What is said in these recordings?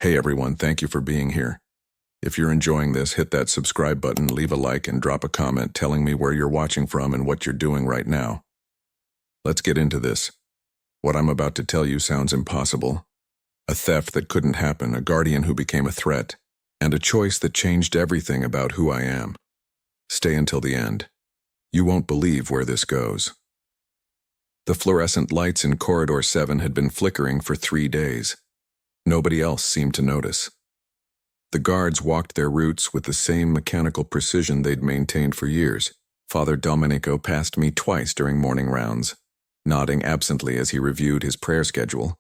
Hey everyone, thank you for being here. If you're enjoying this, hit that subscribe button, leave a like, and drop a comment telling me where you're watching from and what you're doing right now. Let's get into this. What I'm about to tell you sounds impossible. A theft that couldn't happen, a guardian who became a threat, and a choice that changed everything about who I am. Stay until the end. You won't believe where this goes. The fluorescent lights in Corridor 7 had been flickering for 3 days. Nobody else seemed to notice. The guards walked their routes with the same mechanical precision they'd maintained for years. Father Domenico passed me twice during morning rounds, nodding absently as he reviewed his prayer schedule.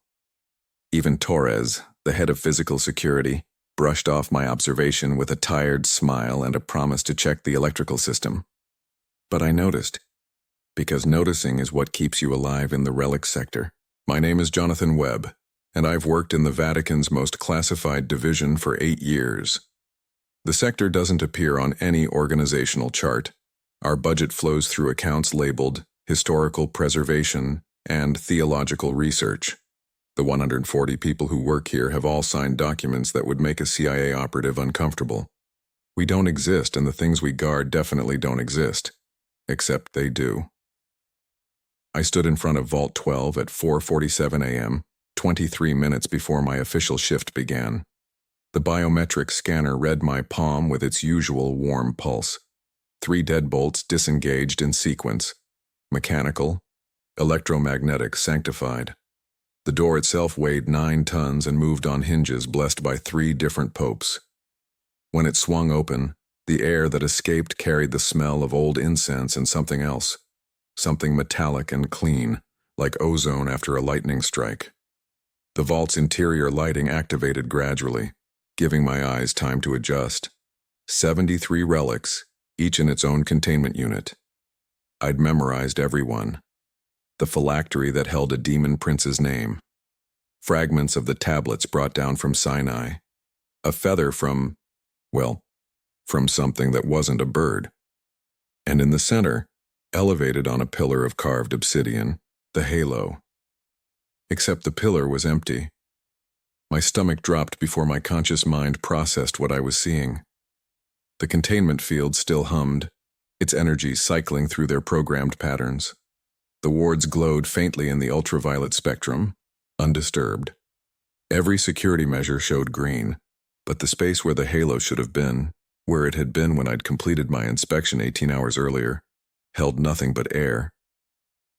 Even Torres, the head of physical security, brushed off my observation with a tired smile and a promise to check the electrical system. But I noticed, because noticing is what keeps you alive in the relics sector. My name is Jonathan Webb, and I've worked in the Vatican's most classified division for 8 years. The sector doesn't appear on any organizational chart. Our budget flows through accounts labeled Historical Preservation and Theological Research. The 140 people who work here have all signed documents that would make a CIA operative uncomfortable. We don't exist, and the things we guard definitely don't exist. Except they do. I stood in front of Vault 12 at 4:47 a.m., 23 minutes before my official shift began. The biometric scanner read my palm with its usual warm pulse. 3 deadbolts disengaged in sequence. Mechanical, electromagnetic, sanctified. The door itself weighed 9 tons and moved on hinges blessed by 3 different popes. When it swung open, the air that escaped carried the smell of old incense and something else. Something metallic and clean, like ozone after a lightning strike. The vault's interior lighting activated gradually, giving my eyes time to adjust. 73 relics, each in its own containment unit. I'd memorized every one. The phylactery that held a demon prince's name. Fragments of the tablets brought down from Sinai. A feather from something that wasn't a bird. And in the center, elevated on a pillar of carved obsidian, the halo. Except the pillar was empty. My stomach dropped before my conscious mind processed what I was seeing. The containment field still hummed, its energy cycling through their programmed patterns. The wards glowed faintly in the ultraviolet spectrum, undisturbed. Every security measure showed green, but the space where the halo should have been, where it had been when I'd completed my inspection 18 hours earlier, held nothing but air.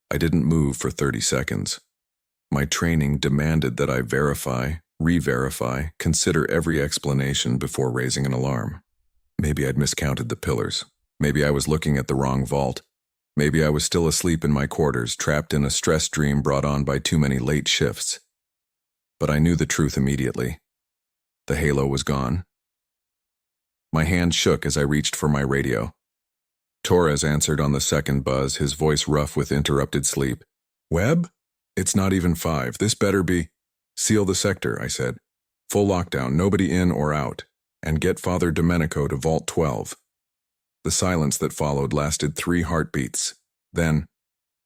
I didn't move for 30 seconds. My training demanded that I verify, re-verify, consider every explanation before raising an alarm. Maybe I'd miscounted the pillars. Maybe I was looking at the wrong vault. Maybe I was still asleep in my quarters, trapped in a stress dream brought on by too many late shifts. But I knew the truth immediately. The halo was gone. My hand shook as I reached for my radio. Torres answered on the second buzz, his voice rough with interrupted sleep. "Webb? It's not even 5. This better be—" "Seal the sector," I said. "Full lockdown, nobody in or out. And get Father Domenico to Vault 12. The silence that followed lasted 3 heartbeats. Then,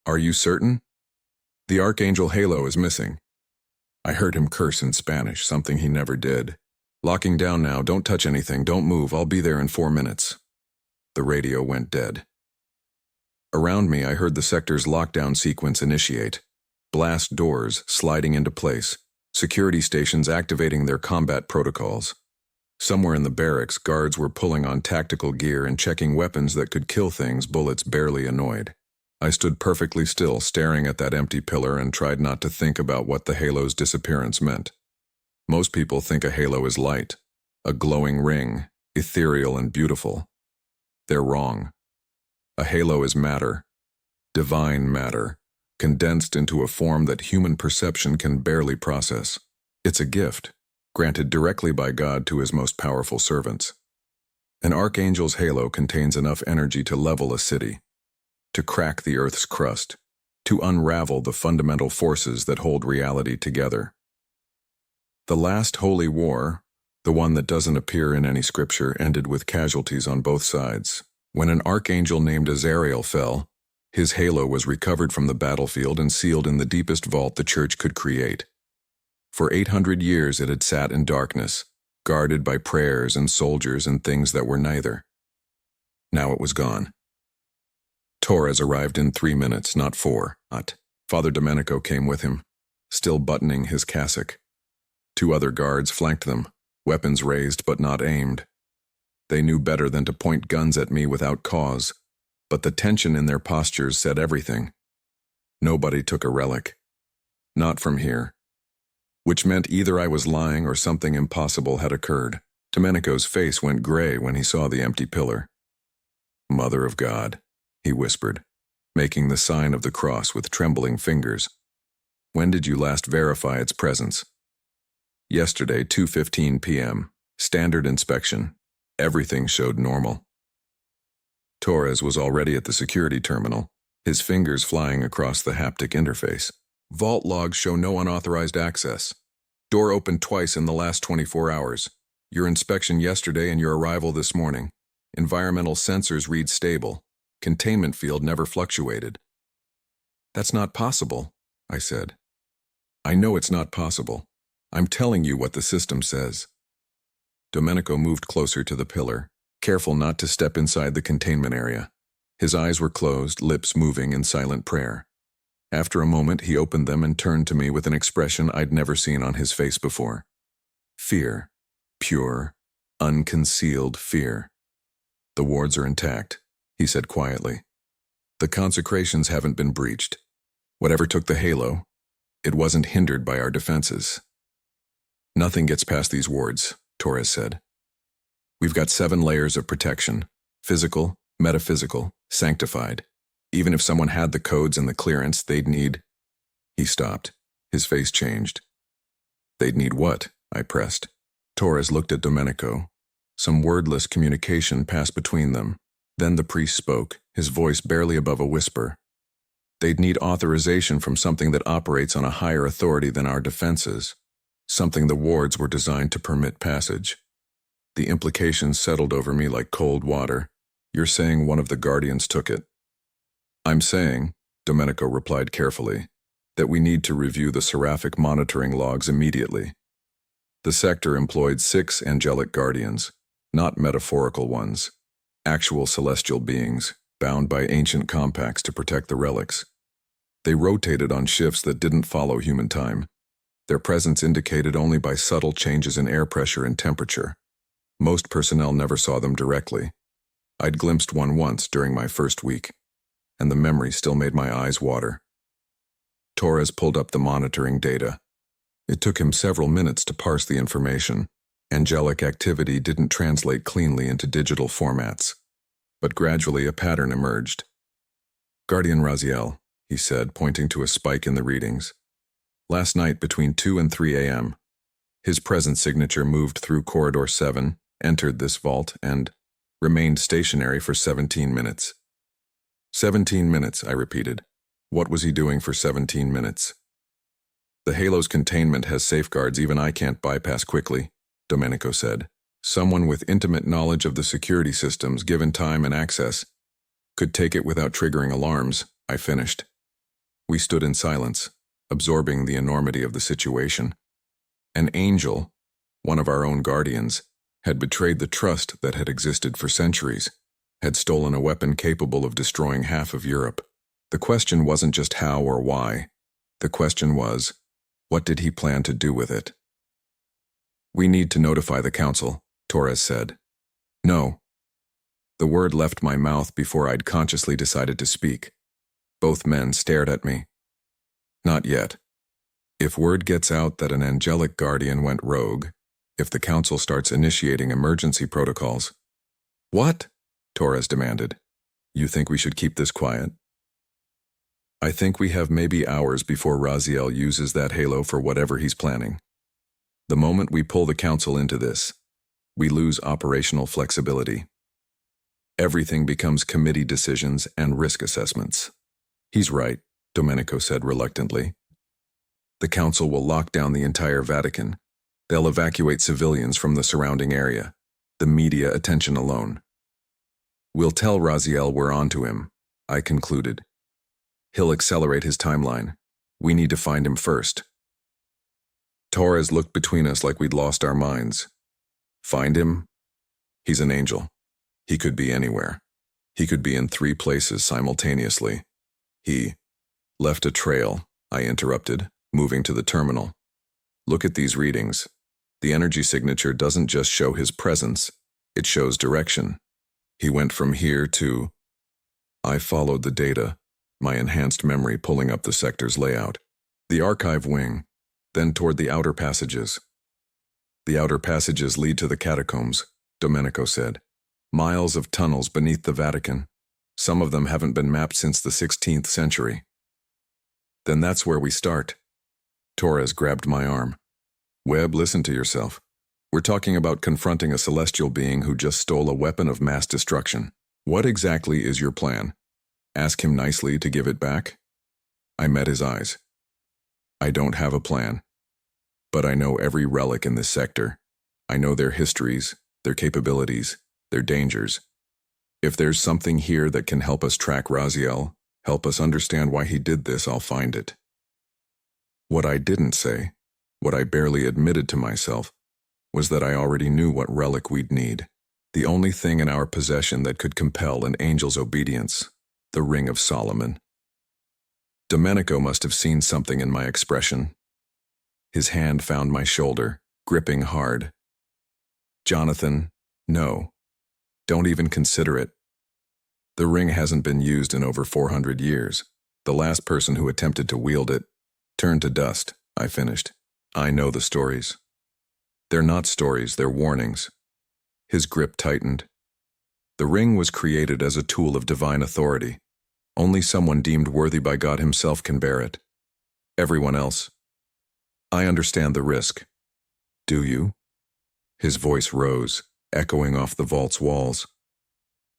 "Are you certain?" "The Archangel halo is missing." I heard him curse in Spanish, something he never did. "Locking down now, don't touch anything, don't move, I'll be there in 4 minutes. The radio went dead. Around me, I heard the sector's lockdown sequence initiate. Blast doors sliding into place, security stations activating their combat protocols. Somewhere in the barracks, guards were pulling on tactical gear and checking weapons that could kill things bullets barely annoyed. I stood perfectly still, staring at that empty pillar, and tried not to think about what the halo's disappearance meant. Most people think a halo is light, a glowing ring, ethereal and beautiful. They're wrong. A halo is matter, divine matter, condensed into a form that human perception can barely process. It's a gift, granted directly by God to his most powerful servants. An archangel's halo contains enough energy to level a city, to crack the earth's crust, to unravel the fundamental forces that hold reality together. The last holy war, the one that doesn't appear in any scripture, ended with casualties on both sides. When an archangel named Azariel fell, his halo was recovered from the battlefield and sealed in the deepest vault the church could create. For 800 years it had sat in darkness, guarded by prayers and soldiers and things that were neither. Now it was gone. Torres arrived in 3 minutes, not 4. Father Domenico came with him, still buttoning his cassock. 2 other guards flanked them, weapons raised but not aimed. They knew better than to point guns at me without cause, but the tension in their postures said everything. Nobody took a relic. Not from here. Which meant either I was lying or something impossible had occurred. Domenico's face went gray when he saw the empty pillar. "Mother of God," he whispered, making the sign of the cross with trembling fingers. "When did you last verify its presence?" "Yesterday, 2:15 p.m. Standard inspection. Everything showed normal." Torres was already at the security terminal, his fingers flying across the haptic interface. "Vault logs show no unauthorized access. Door opened twice in the last 24 hours. Your inspection yesterday and your arrival this morning. Environmental sensors read stable. Containment field never fluctuated." "That's not possible," I said. "I know it's not possible. I'm telling you what the system says." Domenico moved closer to the pillar, careful not to step inside the containment area. His eyes were closed, lips moving in silent prayer. After a moment, he opened them and turned to me with an expression I'd never seen on his face before. Fear. Pure, unconcealed fear. "The wards are intact," he said quietly. "The consecrations haven't been breached. Whatever took the halo, it wasn't hindered by our defenses." "Nothing gets past these wards," Torres said. "We've got 7 layers of protection. Physical, metaphysical, sanctified. Even if someone had the codes and the clearance, they'd need—" He stopped. His face changed. "They'd need what?" I pressed. Torres looked at Domenico. Some wordless communication passed between them. Then the priest spoke, his voice barely above a whisper. "They'd need authorization from something that operates on a higher authority than our defenses. Something the wards were designed to permit passage." The implications settled over me like cold water. "You're saying one of the guardians took it?" "I'm saying," Domenico replied carefully, "that we need to review the seraphic monitoring logs immediately. The sector employed 6 angelic guardians, not metaphorical ones, actual celestial beings, bound by ancient compacts to protect the relics. They rotated on shifts that didn't follow human time. Their presence indicated only by subtle changes in air pressure and temperature. Most personnel never saw them directly. I'd glimpsed one once during my first week, and the memory still made my eyes water." Torres pulled up the monitoring data. It took him several minutes to parse the information. Angelic activity didn't translate cleanly into digital formats, but gradually a pattern emerged. "Guardian Raziel," he said, pointing to a spike in the readings. "Last night between 2 and 3 a.m., his present signature moved through Corridor 7, entered this vault, and remained stationary for 17 minutes. 17 minutes, I repeated. What was he doing for 17 minutes? "The Halo's containment has safeguards even I can't bypass quickly," Domenico said. "Someone with intimate knowledge of the security systems, given time and access, could take it without triggering alarms," I finished. We stood in silence, absorbing the enormity of the situation. An angel, one of our own guardians, had betrayed the trust that had existed for centuries, had stolen a weapon capable of destroying half of Europe. The question wasn't just how or why. The question was, what did he plan to do with it? "We need to notify the council," Torres said. "No." The word left my mouth before I'd consciously decided to speak. Both men stared at me. "Not yet. If word gets out that an angelic guardian went rogue, if the council starts initiating emergency protocols—" "What?" Torres demanded. "You think we should keep this quiet?" "I think we have maybe hours before Raziel uses that halo for whatever he's planning. The moment we pull the council into this, we lose operational flexibility. Everything becomes committee decisions and risk assessments." "He's right," Domenico said reluctantly. "The council will lock down the entire Vatican. They'll evacuate civilians from the surrounding area, the media attention alone. We'll tell Raziel we're onto him," I concluded. "He'll accelerate his timeline. We need to find him first." Torres looked between us like we'd lost our minds. Find him? He's an angel. He could be anywhere. He could be in 3 places simultaneously. He left a trail, I interrupted, moving to the terminal. Look at these readings. The energy signature doesn't just show his presence, it shows direction. He went from here to... I followed the data, my enhanced memory pulling up the sector's layout. The archive wing, then toward the outer passages. The outer passages lead to the catacombs, Domenico said. Miles of tunnels beneath the Vatican. Some of them haven't been mapped since the 16th century. Then that's where we start. Torres grabbed my arm. Webb, listen to yourself. We're talking about confronting a celestial being who just stole a weapon of mass destruction. What exactly is your plan? Ask him nicely to give it back? I met his eyes. I don't have a plan. But I know every relic in this sector. I know their histories, their capabilities, their dangers. If there's something here that can help us track Raziel, help us understand why he did this, I'll find it. What I didn't say, what I barely admitted to myself, was that I already knew what relic we'd need. The only thing in our possession that could compel an angel's obedience, the Ring of Solomon. Domenico must have seen something in my expression. His hand found my shoulder, gripping hard. Jonathan, no. Don't even consider it. The ring hasn't been used in over 400 years. The last person who attempted to wield it turned to dust, I finished. I know the stories. They're not stories, they're warnings. His grip tightened. The ring was created as a tool of divine authority. Only someone deemed worthy by God himself can bear it. Everyone else. I understand the risk. Do you? His voice rose, echoing off the vault's walls.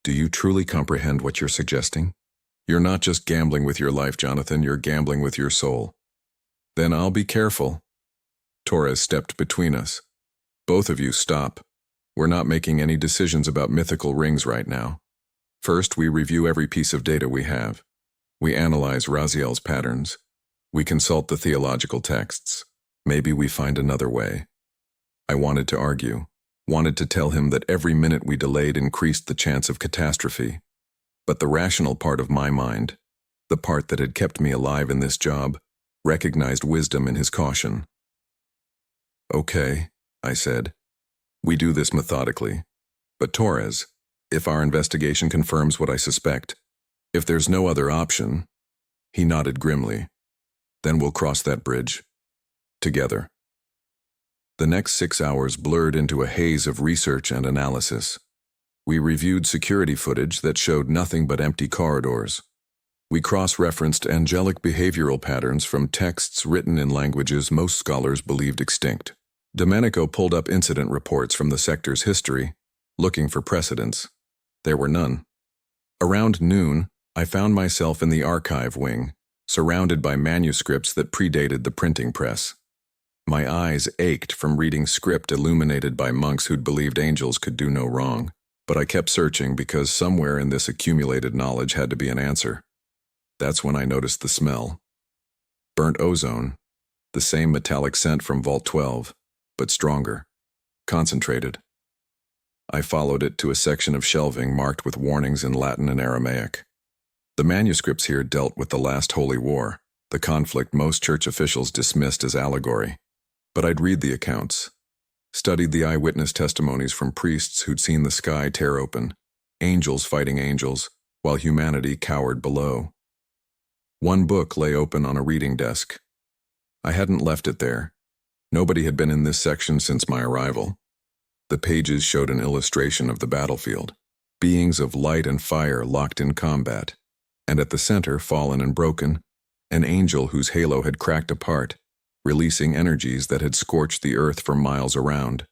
Do you truly comprehend what you're suggesting? You're not just gambling with your life, Jonathan, you're gambling with your soul. Then I'll be careful. Torres stepped between us. Both of you stop. We're not making any decisions about mythical rings right now. First, we review every piece of data we have. We analyze Raziel's patterns. We consult the theological texts. Maybe we find another way. I wanted to argue, wanted to tell him that every minute we delayed increased the chance of catastrophe. But the rational part of my mind, the part that had kept me alive in this job, recognized wisdom in his caution. Okay, I said. We do this methodically. But Torres, if our investigation confirms what I suspect, if there's no other option, he nodded grimly, then we'll cross that bridge. Together. The next 6 hours blurred into a haze of research and analysis. We reviewed security footage that showed nothing but empty corridors. We cross-referenced angelic behavioral patterns from texts written in languages most scholars believed extinct. Domenico pulled up incident reports from the sector's history, looking for precedents. There were none. Around noon, I found myself in the archive wing, surrounded by manuscripts that predated the printing press. My eyes ached from reading script illuminated by monks who'd believed angels could do no wrong, but I kept searching because somewhere in this accumulated knowledge had to be an answer. That's when I noticed the smell. Burnt ozone, the same metallic scent from Vault 12, but stronger, concentrated. I followed it to a section of shelving marked with warnings in Latin and Aramaic. The manuscripts here dealt with the last holy war, the conflict most church officials dismissed as allegory. But I'd read the accounts, studied the eyewitness testimonies from priests who'd seen the sky tear open, angels fighting angels, while humanity cowered below. One book lay open on a reading desk. I hadn't left it there. Nobody had been in this section since my arrival. The pages showed an illustration of the battlefield, beings of light and fire locked in combat, and at the center, fallen and broken, an angel whose halo had cracked apart, releasing energies that had scorched the earth for miles around.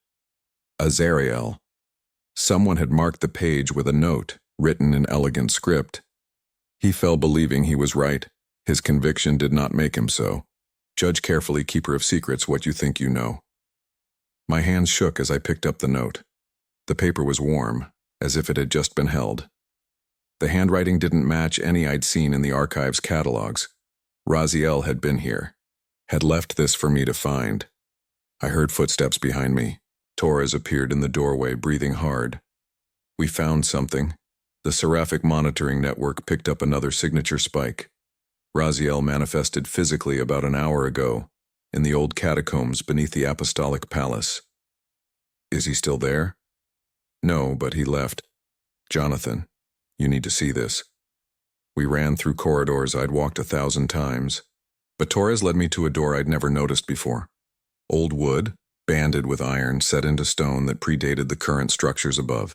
Azariel. Someone had marked the page with a note, written in elegant script. He fell believing he was right. His conviction did not make him so. Judge carefully, keeper of secrets, what you think you know. My hands shook as I picked up the note. The paper was warm, as if it had just been held. The handwriting didn't match any I'd seen in the archive's catalogs. Raziel had been here, had left this for me to find. I heard footsteps behind me. Torres appeared in the doorway, breathing hard. We found something. The Seraphic monitoring network picked up another signature spike. Raziel manifested physically about an hour ago, in the old catacombs beneath the Apostolic Palace. Is he still there? No, but he left. Jonathan, you need to see this. We ran through corridors I'd walked 1,000 times, but Torres led me to a door I'd never noticed before. Old wood, banded with iron set into stone that predated the current structures above.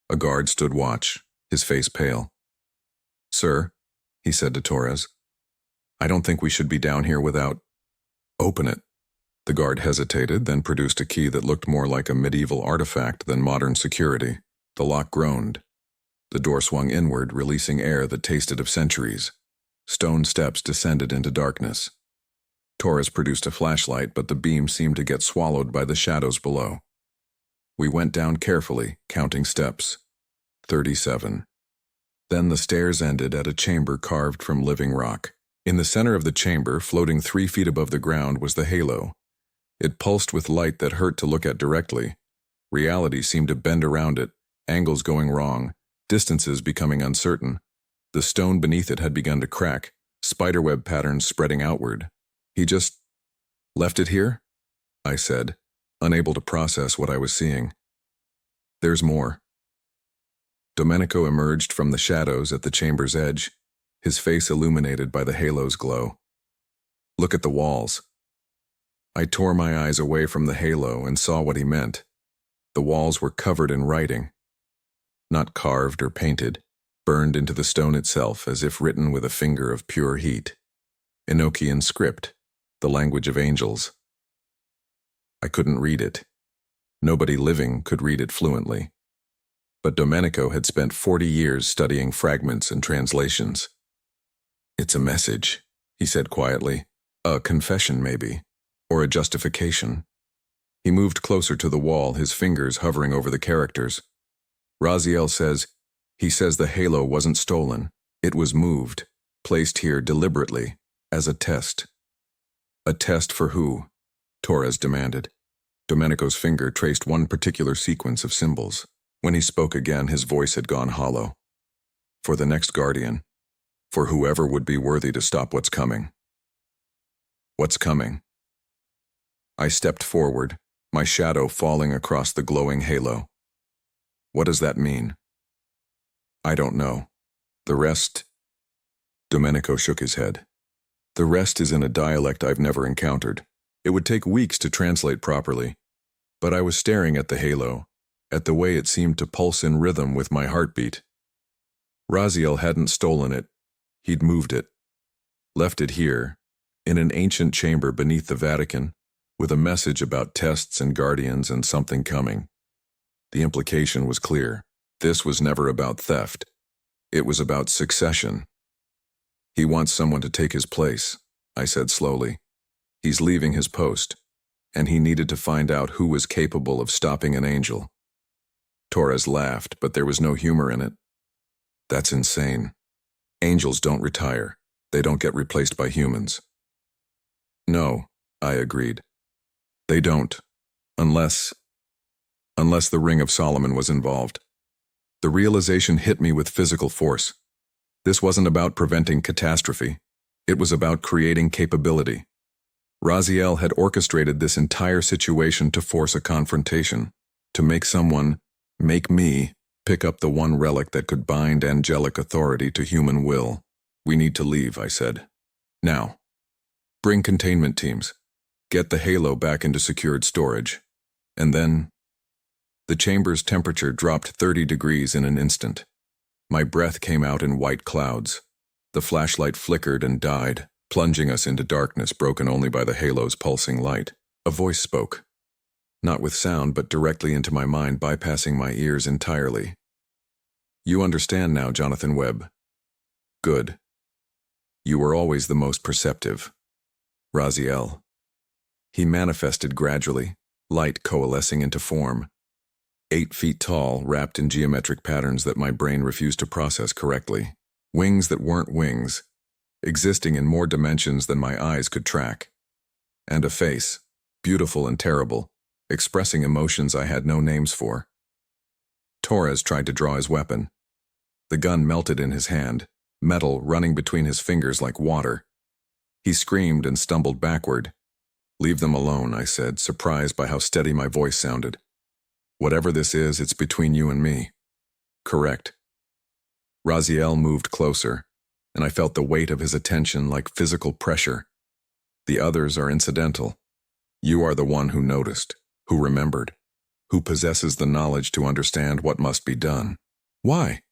A guard stood watch, his face pale. Sir, he said to Torres, I don't think we should be down here without... Open it. The guard hesitated, then produced a key that looked more like a medieval artifact than modern security. The lock groaned. The door swung inward, releasing air that tasted of centuries. Stone steps descended into darkness. Torres produced a flashlight, but the beam seemed to get swallowed by the shadows below. We went down carefully, counting steps. 37. Then the stairs ended at a chamber carved from living rock. In the center of the chamber, floating 3 feet above the ground, was the halo. It pulsed with light that hurt to look at directly. Reality seemed to bend around it, angles going wrong, distances becoming uncertain. The stone beneath it had begun to crack, spiderweb patterns spreading outward. He just left it here? I said, unable to process what I was seeing. There's more. Domenico emerged from the shadows at the chamber's edge, his face illuminated by the halo's glow. Look at the walls. I tore my eyes away from the halo and saw what he meant. The walls were covered in writing. Not carved or painted, burned into the stone itself as if written with a finger of pure heat. Enochian script, the language of angels. I couldn't read it. Nobody living could read it fluently. But Domenico had spent 40 years studying fragments and translations. It's a message, he said quietly. A confession, maybe, or a justification. He moved closer to the wall, his fingers hovering over the characters. Raziel says, he says the halo wasn't stolen. It was moved, placed here deliberately, as a test. A test for who? Torres demanded. Domenico's finger traced one particular sequence of symbols. When he spoke again, his voice had gone hollow. For the next guardian. For whoever would be worthy to stop what's coming. What's coming? I stepped forward, my shadow falling across the glowing halo. What does that mean? I don't know. The rest... Domenico shook his head. The rest is in a dialect I've never encountered. It would take weeks to translate properly. But I was staring at the halo, at the way it seemed to pulse in rhythm with my heartbeat. Raziel hadn't stolen it. He'd moved it. Left it here, in an ancient chamber beneath the Vatican, with a message about tests and guardians and something coming. The implication was clear. This was never about theft. It was about succession. He wants someone to take his place, I said slowly. He's leaving his post, and he needed to find out who was capable of stopping an angel. Torres laughed, but there was no humor in it. That's insane. Angels don't retire. They don't get replaced by humans. No, I agreed. They don't. Unless the Ring of Solomon was involved. The realization hit me with physical force. This wasn't about preventing catastrophe. It was about creating capability. Raziel had orchestrated this entire situation to force a confrontation, to make me, pick up the one relic that could bind angelic authority to human will. We need to leave, I said. Now. Bring containment teams. Get the halo back into secured storage. And then... The chamber's temperature dropped 30 degrees in an instant. My breath came out in white clouds. The flashlight flickered and died, plunging us into darkness broken only by the halo's pulsing light. A voice spoke. Not with sound, but directly into my mind, bypassing my ears entirely. You understand now, Jonathan Webb. Good. You were always the most perceptive. Raziel. He manifested gradually, light coalescing into form. 8 feet tall, wrapped in geometric patterns that my brain refused to process correctly. Wings that weren't wings, existing in more dimensions than my eyes could track. And a face, beautiful and terrible, expressing emotions I had no names for. Torres tried to draw his weapon. The gun melted in his hand, metal running between his fingers like water. He screamed and stumbled backward. "Leave them alone," I said, surprised by how steady my voice sounded. "Whatever this is, it's between you and me." "Correct." Raziel moved closer, and I felt the weight of his attention like physical pressure. "The others are incidental. You are the one who noticed, who remembered, who possesses the knowledge to understand what must be done." "Why?"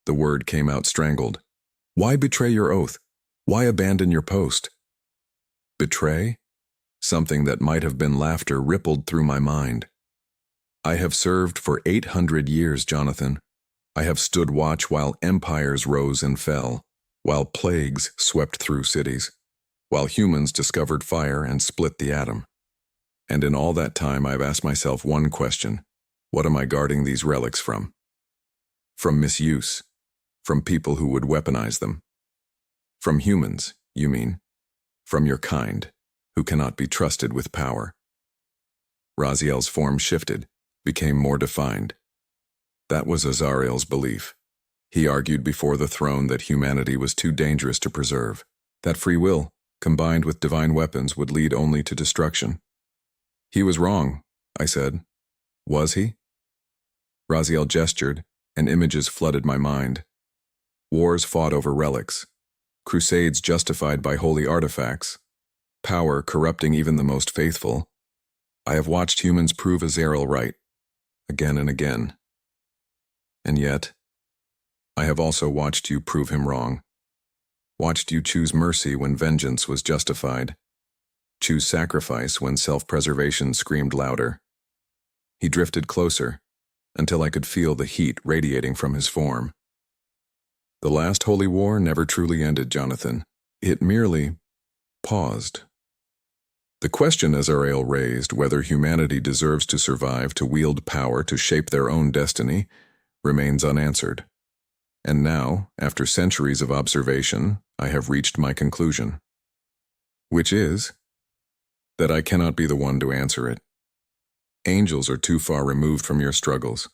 The word came out strangled. "Why betray your oath? Why abandon your post?" Betray? Something that might have been laughter rippled through my mind. "I have served for 800 years, Jonathan. I have stood watch while empires rose and fell, while plagues swept through cities, while humans discovered fire and split the atom. And in all that time I've asked myself one question: what am I guarding these relics from? From misuse, from people who would weaponize them. From humans, you mean? From your kind, who cannot be trusted with power." Raziel's form shifted, became more defined. That was Azariel's belief. He argued before the throne that humanity was too dangerous to preserve, that free will, combined with divine weapons, would lead only to destruction. "He was wrong," I said. "Was he?" Raziel gestured, and images flooded my mind. Wars fought over relics, crusades justified by holy artifacts, power corrupting even the most faithful. I have watched humans prove Azariel right, again and again. And yet, I have also watched you prove him wrong. Watched you choose mercy when vengeance was justified. Choose sacrifice when self-preservation screamed louder. He drifted closer, until I could feel the heat radiating from his form. "The last holy war never truly ended, Jonathan. It merely paused." The question Azariel raised, whether humanity deserves to survive to wield power to shape their own destiny, remains unanswered. And now, after centuries of observation, I have reached my conclusion. Which is that I cannot be the one to answer it. Angels are too far removed from your struggles.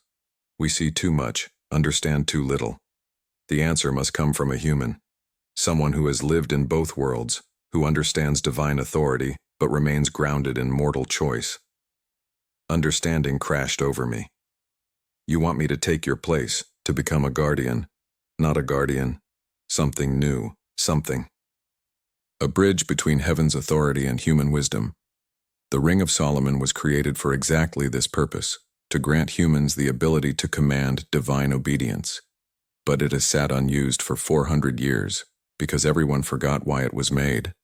We see too much, understand too little. The answer must come from a human, someone who has lived in both worlds, who understands divine authority, but remains grounded in mortal choice. Understanding crashed over me. You want me to take your place, to become a guardian. Not a guardian. Something new, something. A bridge between heaven's authority and human wisdom. The Ring of Solomon was created for exactly this purpose, to grant humans the ability to command divine obedience. But it has sat unused for 400 years, because everyone forgot why it was made.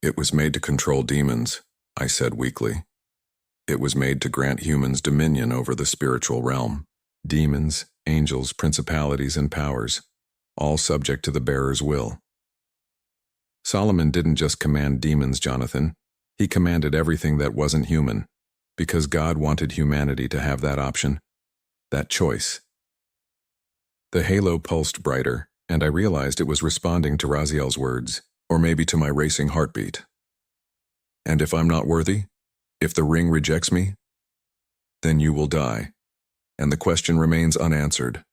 "It was made to control demons," I said weakly. "It was made to grant humans dominion over the spiritual realm. Demons, angels, principalities, and powers, all subject to the bearer's will." Solomon didn't just command demons, Jonathan. He commanded everything that wasn't human, because God wanted humanity to have that option, that choice. The halo pulsed brighter, and I realized it was responding to Raziel's words, or maybe to my racing heartbeat. "And if I'm not worthy? If the ring rejects me? Then you will die, and the question remains unanswered.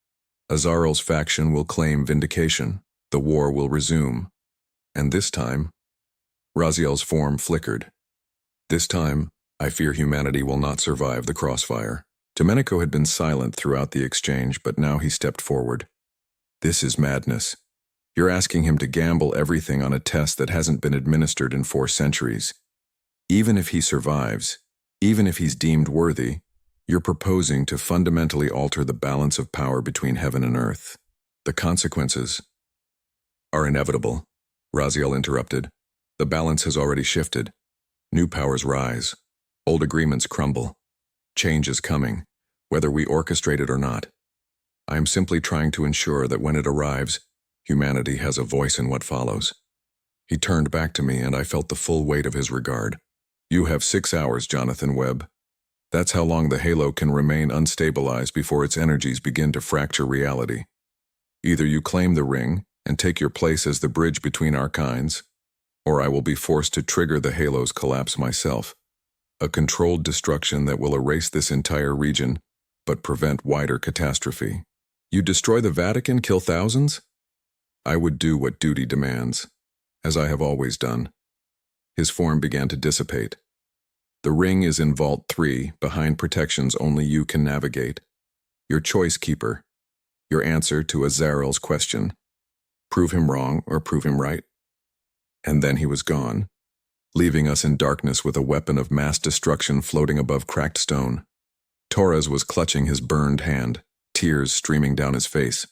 Azariel's faction will claim vindication, the war will resume, and this time," Raziel's form flickered. "This time, I fear humanity will not survive the crossfire." Domenico had been silent throughout the exchange, but now he stepped forward. "This is madness. You're asking him to gamble everything on a test that hasn't been administered in 4 centuries. Even if he survives, even if he's deemed worthy, you're proposing to fundamentally alter the balance of power between heaven and earth. The consequences are inevitable," Raziel interrupted. "The balance has already shifted. New powers rise. Old agreements crumble. Change is coming, whether we orchestrate it or not. I am simply trying to ensure that when it arrives, humanity has a voice in what follows." He turned back to me, and I felt the full weight of his regard. "You have 6 hours, Jonathan Webb. That's how long the halo can remain unstabilized before its energies begin to fracture reality. Either you claim the ring and take your place as the bridge between our kinds, or I will be forced to trigger the Halo's collapse myself. A controlled destruction that will erase this entire region, but prevent wider catastrophe. You destroy the Vatican, kill thousands? I would do what duty demands, as I have always done. His form began to dissipate. The ring is in Vault 3, behind protections only you can navigate. Your choice, Keeper. Your answer to Azarel's question. Prove him wrong or prove him right. And then he was gone, leaving us in darkness with a weapon of mass destruction floating above cracked stone. Torres was clutching his burned hand, tears streaming down his face.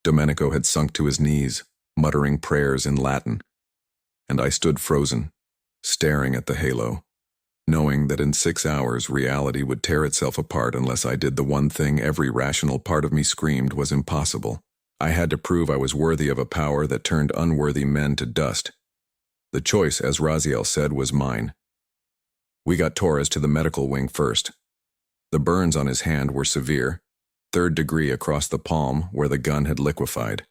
Domenico had sunk to his knees, muttering prayers in Latin. And I stood frozen, staring at the halo, knowing that in 6 hours reality would tear itself apart unless I did the one thing every rational part of me screamed was impossible. I had to prove I was worthy of a power that turned unworthy men to dust. The choice, as Raziel said, was mine. We got Torres to the medical wing first. The burns on his hand were severe, 3rd degree across the palm where the gun had liquefied.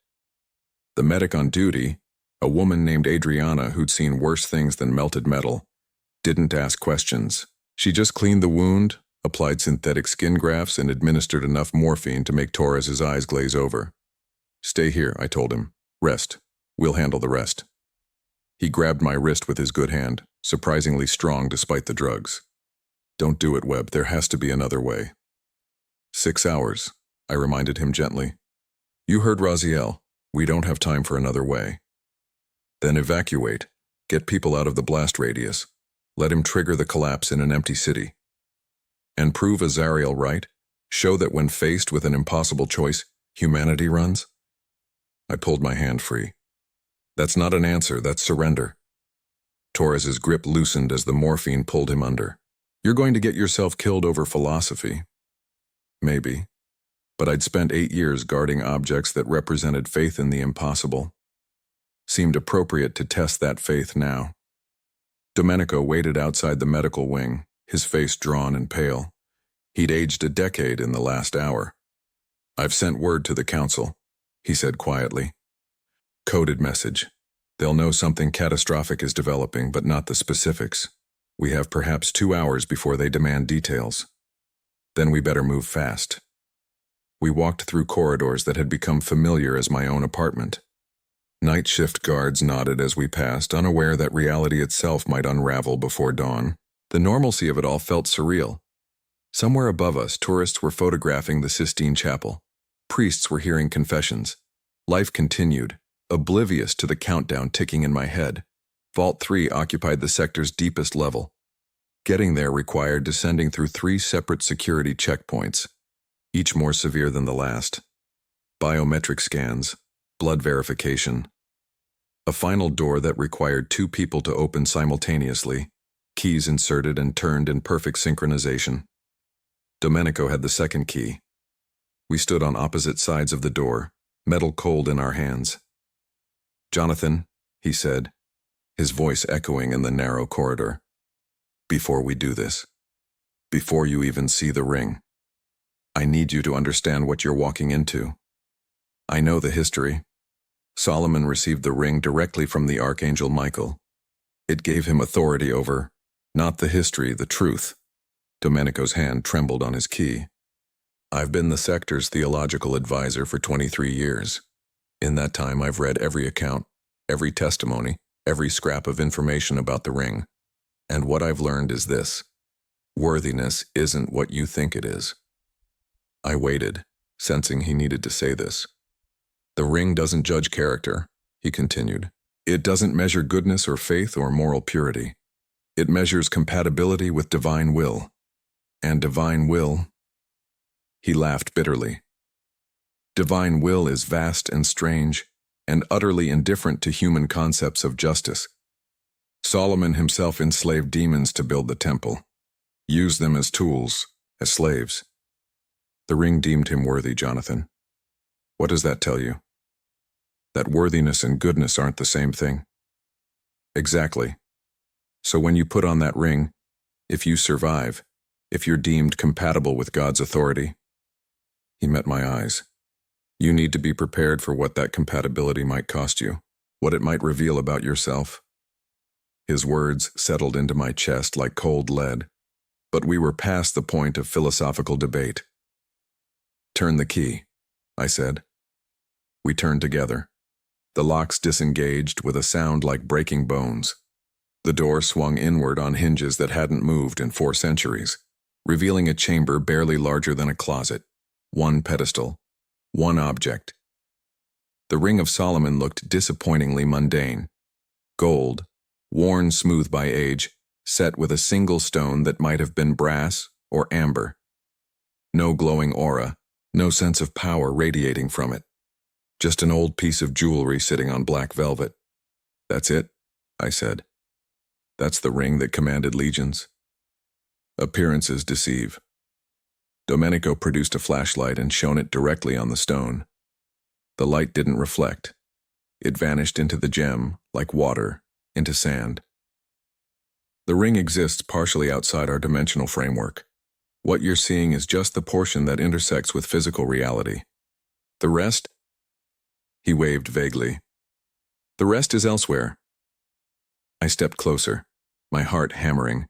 The medic on duty, a woman named Adriana who'd seen worse things than melted metal, didn't ask questions. She just cleaned the wound, applied synthetic skin grafts, and administered enough morphine to make Torres's eyes glaze over. Stay here, I told him. Rest. We'll handle the rest. He grabbed my wrist with his good hand, surprisingly strong despite the drugs. Don't do it, Webb. There has to be another way. 6 hours, I reminded him gently. You heard Raziel. We don't have time for another way. Then evacuate. Get people out of the blast radius. Let him trigger the collapse in an empty city. And prove Azariel right. Show that when faced with an impossible choice, humanity runs. I pulled my hand free. That's not an answer, that's surrender. Torres's grip loosened as the morphine pulled him under. You're going to get yourself killed over philosophy. Maybe. But I'd spent 8 years guarding objects that represented faith in the impossible. Seemed appropriate to test that faith now. Domenico waited outside the medical wing, his face drawn and pale. He'd aged a decade in the last hour. I've sent word to the council, he said quietly. Coded message. They'll know something catastrophic is developing, but not the specifics. We have perhaps 2 hours before they demand details. Then we better move fast. We walked through corridors that had become familiar as my own apartment. Night shift guards nodded as we passed, unaware that reality itself might unravel before dawn. The normalcy of it all felt surreal. Somewhere above us, tourists were photographing the Sistine Chapel. Priests were hearing confessions. Life continued, oblivious to the countdown ticking in my head. Vault 3 occupied the sector's deepest level. Getting there required descending through 3 separate security checkpoints, each more severe than the last. Biometric scans, blood verification. A final door that required 2 people to open simultaneously, keys inserted and turned in perfect synchronization. Domenico had the second key. We stood on opposite sides of the door, metal cold in our hands. Jonathan, he said, his voice echoing in the narrow corridor. Before we do this, before you even see the ring, I need you to understand what you're walking into. I know the history. Solomon received the ring directly from the Archangel Michael. It gave him authority over, not the history, the truth. Domenico's hand trembled on his key. I've been the sector's theological advisor for 23 years. In that time, I've read every account, every testimony, every scrap of information about the ring. And what I've learned is this: worthiness isn't what you think it is. I waited, sensing he needed to say this. The ring doesn't judge character, he continued. It doesn't measure goodness or faith or moral purity. It measures compatibility with divine will. And divine will... He laughed bitterly. Divine will is vast and strange, and utterly indifferent to human concepts of justice. Solomon himself enslaved demons to build the temple, used them as tools, as slaves. The ring deemed him worthy, Jonathan. What does that tell you? That worthiness and goodness aren't the same thing. Exactly. So when you put on that ring, if you survive, if you're deemed compatible with God's authority, he met my eyes. You need to be prepared for what that compatibility might cost you, what it might reveal about yourself. His words settled into my chest like cold lead, but we were past the point of philosophical debate. "Turn the key," I said. We turned together. The locks disengaged with a sound like breaking bones. The door swung inward on hinges that hadn't moved in 4 centuries, revealing a chamber barely larger than a closet. One pedestal, one object. The Ring of Solomon looked disappointingly mundane. Gold, worn smooth by age, set with a single stone that might have been brass or amber. No glowing aura, no sense of power radiating from it. Just an old piece of jewelry sitting on black velvet. "That's it," I said. "That's the ring that commanded legions." Appearances deceive. Domenico produced a flashlight and shone it directly on the stone. The light didn't reflect. It vanished into the gem, like water, into sand. The ring exists partially outside our dimensional framework. What you're seeing is just the portion that intersects with physical reality. The rest? He waved vaguely. The rest is elsewhere. I stepped closer, my heart hammering.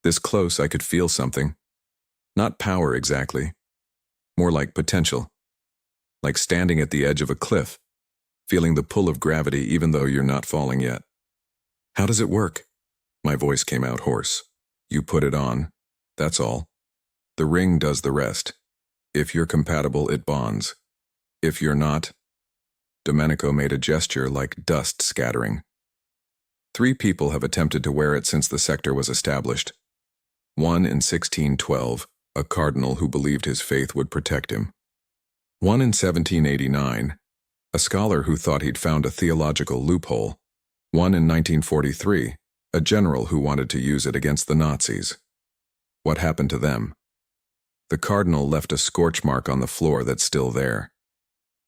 This close, I could feel something. Not power exactly. More like potential. Like standing at the edge of a cliff, feeling the pull of gravity even though you're not falling yet. "How does it work?" My voice came out hoarse. "You put it on. That's all. The ring does the rest. If you're compatible, it bonds. If you're not..." Domenico made a gesture like dust scattering. 3 people have attempted to wear it since the sector was established. One in 1612, a cardinal who believed his faith would protect him. One in 1789, a scholar who thought he'd found a theological loophole. One in 1943, a general who wanted to use it against the Nazis. What happened to them? The cardinal left a scorch mark on the floor that's still there.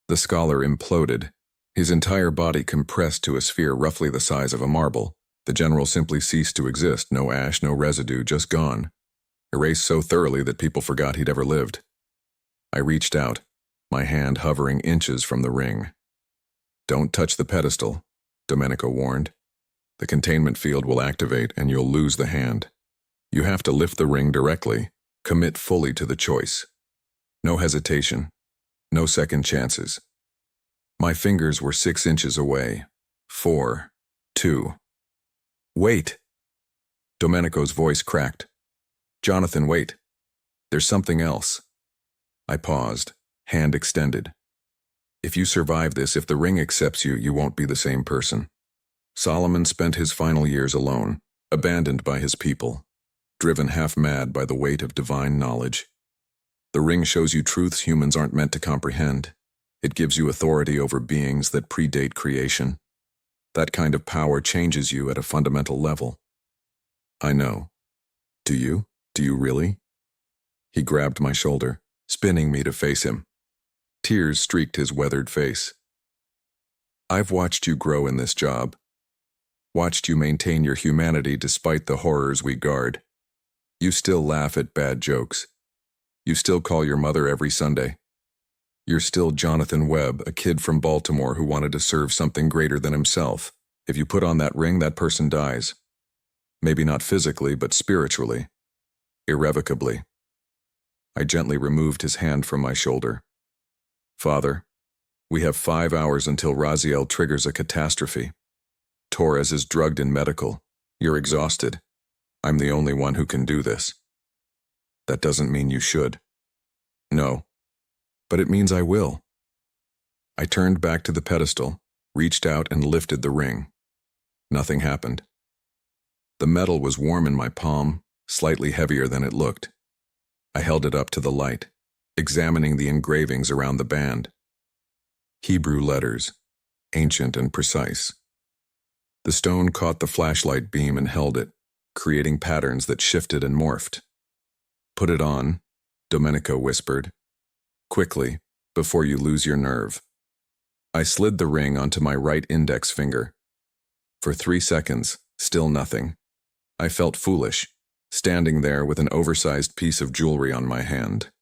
The scholar imploded, his entire body compressed to a sphere roughly the size of a marble. The general simply ceased to exist, no ash, no residue, just gone. Erased so thoroughly that people forgot he'd ever lived. I reached out, my hand hovering inches from the ring. "Don't touch the pedestal," Domenico warned. "The containment field will activate and you'll lose the hand. You have to lift the ring directly, commit fully to the choice. No hesitation, no second chances." My fingers were 6 inches away. 4, 2. "Wait!" Domenico's voice cracked. "Jonathan, wait. There's something else." I paused, hand extended. "If you survive this, if the ring accepts you, you won't be the same person." Solomon spent his final years alone, abandoned by his people, driven half mad by the weight of divine knowledge. The ring shows you truths humans aren't meant to comprehend. It gives you authority over beings that predate creation. That kind of power changes you at a fundamental level. I know. Do you? Do you really? He grabbed my shoulder, spinning me to face him. Tears streaked his weathered face. "I've watched you grow in this job. Watched you maintain your humanity despite the horrors we guard. You still laugh at bad jokes. You still call your mother every Sunday. You're still Jonathan Webb, a kid from Baltimore who wanted to serve something greater than himself. If you put on that ring, that person dies. Maybe not physically, but spiritually. Irrevocably." I gently removed his hand from my shoulder. "Father, we have 5 hours until Raziel triggers a catastrophe. Torres is drugged in medical. You're exhausted. I'm the only one who can do this." "That doesn't mean you should." "No. But it means I will." I turned back to the pedestal, reached out and lifted the ring. Nothing happened. The metal was warm in my palm, slightly heavier than it looked. I held it up to the light, examining the engravings around the band. Hebrew letters, ancient and precise. The stone caught the flashlight beam and held it, creating patterns that shifted and morphed. "Put it on," Domenico whispered. "Quickly, before you lose your nerve." I slid the ring onto my right index finger. For 3 seconds, still nothing. I felt foolish, standing there with an oversized piece of jewelry on my hand.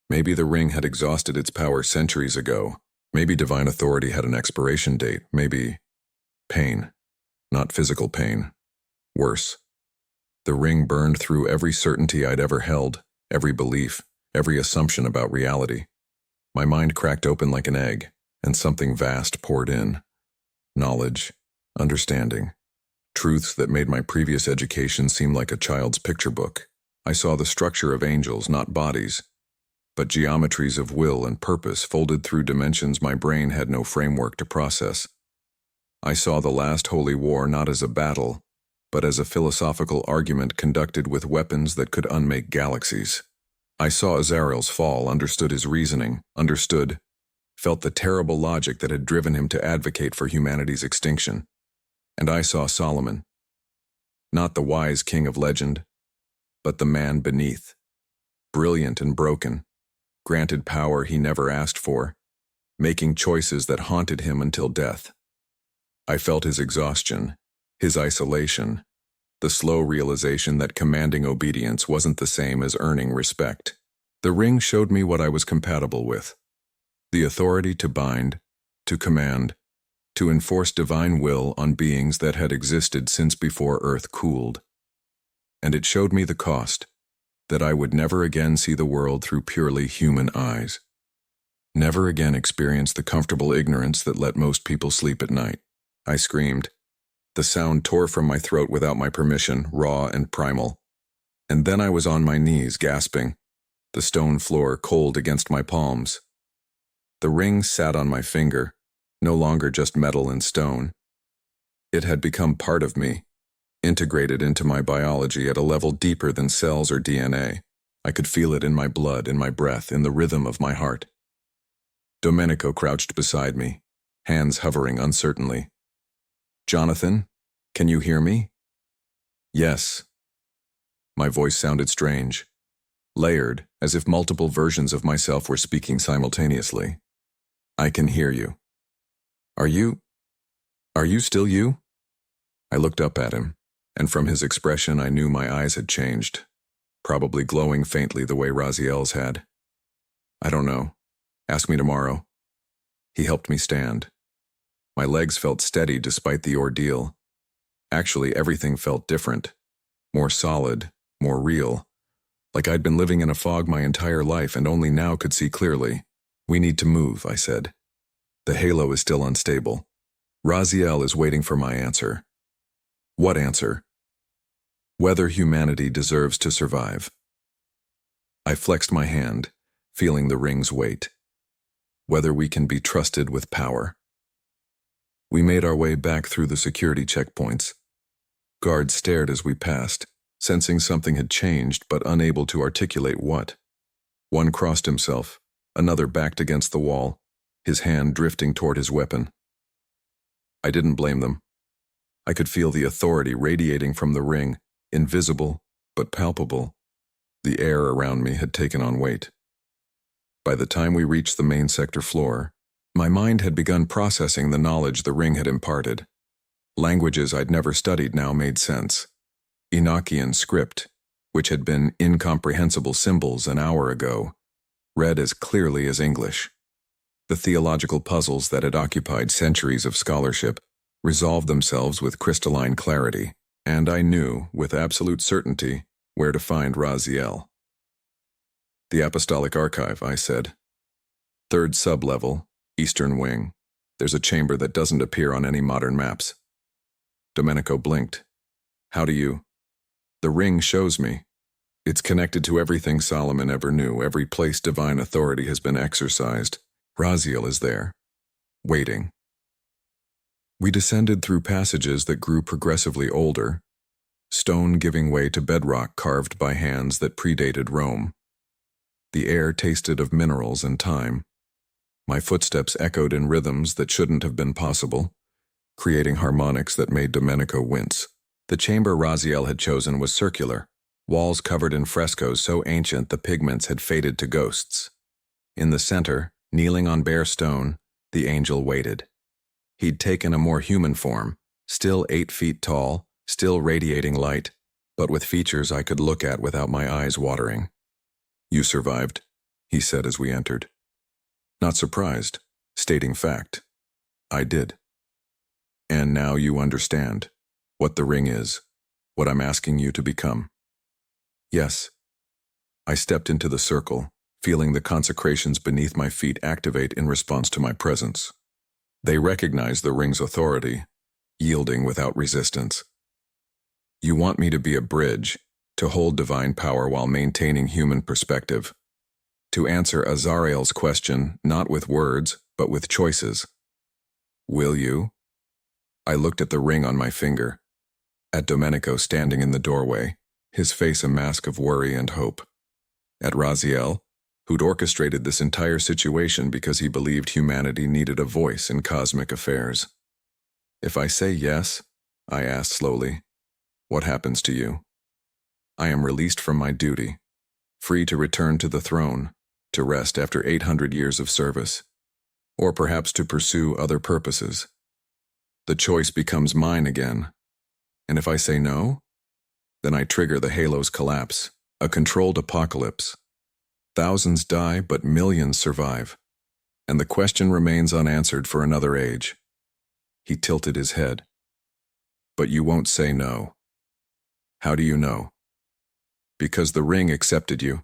Maybe the ring had exhausted its power centuries ago. Maybe divine authority had an expiration date. Maybe pain. Not physical pain. Worse. The ring burned through every certainty I'd ever held, every belief, every assumption about reality. My mind cracked open like an egg, and something vast poured in. Knowledge, understanding, truths that made my previous education seem like a child's picture book. I saw the structure of angels, not bodies, but geometries of will and purpose folded through dimensions my brain had no framework to process. I saw the last holy war not as a battle, but as a philosophical argument conducted with weapons that could unmake galaxies. I saw Azrael's fall, understood his reasoning, felt the terrible logic that had driven him to advocate for humanity's extinction. And I saw Solomon, not the wise king of legend, but the man beneath, brilliant and broken, granted power he never asked for, making choices that haunted him until death. I felt his exhaustion, his isolation, the slow realization that commanding obedience wasn't the same as earning respect. The ring showed me what I was compatible with: the authority to bind, to command, to enforce divine will on beings that had existed since before Earth cooled. And it showed me the cost, that I would never again see the world through purely human eyes. Never again experience the comfortable ignorance that let most people sleep at night. I screamed. The sound tore from my throat without my permission, raw and primal. And then I was on my knees, gasping, the stone floor cold against my palms. The ring sat on my finger, no longer just metal and stone. It had become part of me, integrated into my biology at a level deeper than cells or DNA. I could feel it in my blood, in my breath, in the rhythm of my heart. Domenico crouched beside me, hands hovering uncertainly. "Jonathan, can you hear me?" "Yes." My voice sounded strange, layered, as if multiple versions of myself were speaking simultaneously. "I can hear you. Are you still you?" I looked up at him, and from his expression I knew my eyes had changed, probably glowing faintly the way Raziel's had. "I don't know. Ask me tomorrow." He helped me stand. My legs felt steady despite the ordeal. Actually, everything felt different, more solid, more real, like I'd been living in a fog my entire life and only now could see clearly. "We need to move," I said. "The halo is still unstable. Raziel is waiting for my answer." "What answer?" "Whether humanity deserves to survive." I flexed my hand, feeling the ring's weight. "Whether we can be trusted with power." We made our way back through the security checkpoints. Guards stared as we passed, sensing something had changed but unable to articulate what. One crossed himself, another backed against the wall, his hand drifting toward his weapon. I didn't blame them. I could feel the authority radiating from the ring, invisible but palpable. The air around me had taken on weight. By the time we reached the main sector floor, my mind had begun processing the knowledge the ring had imparted. Languages I'd never studied now made sense. Enochian script, which had been incomprehensible symbols an hour ago, read as clearly as English. The theological puzzles that had occupied centuries of scholarship resolved themselves with crystalline clarity, and I knew, with absolute certainty, where to find Raziel. "The Apostolic Archive," I said. "Third sub-level, Eastern Wing. There's a chamber that doesn't appear on any modern maps." Domenico blinked. "How do you?" "The ring shows me. It's connected to everything Solomon ever knew, every place divine authority has been exercised. Raziel is there, waiting." We descended through passages that grew progressively older, stone giving way to bedrock carved by hands that predated Rome. The air tasted of minerals and time. My footsteps echoed in rhythms that shouldn't have been possible, creating harmonics that made Domenico wince. The chamber Raziel had chosen was circular, walls covered in frescoes so ancient the pigments had faded to ghosts. In the center, kneeling on bare stone, the angel waited. He'd taken a more human form, still 8 feet tall, still radiating light, but with features I could look at without my eyes watering. "You survived," he said as we entered. Not surprised, stating fact. I did. "And now you understand." What the ring is. What I'm asking you to become. Yes. I stepped into the circle, feeling the consecrations beneath my feet activate in response to my presence. They recognize the ring's authority, yielding without resistance. You want me to be a bridge, to hold divine power while maintaining human perspective. To answer Azariel's question, not with words, but with choices. Will you? I looked at the ring on my finger, at Domenico standing in the doorway, his face a mask of worry and hope. At Raziel, who'd orchestrated this entire situation because he believed humanity needed a voice in cosmic affairs. If I say yes, I asked slowly, what happens to you? I am released from my duty, free to return to the throne, to rest after 800 years of service, or perhaps to pursue other purposes. The choice becomes mine again. And if I say no, then I trigger the halo's collapse, a controlled apocalypse. Thousands die, but millions survive. And the question remains unanswered for another age. He tilted his head. But you won't say no. How do you know? Because the ring accepted you,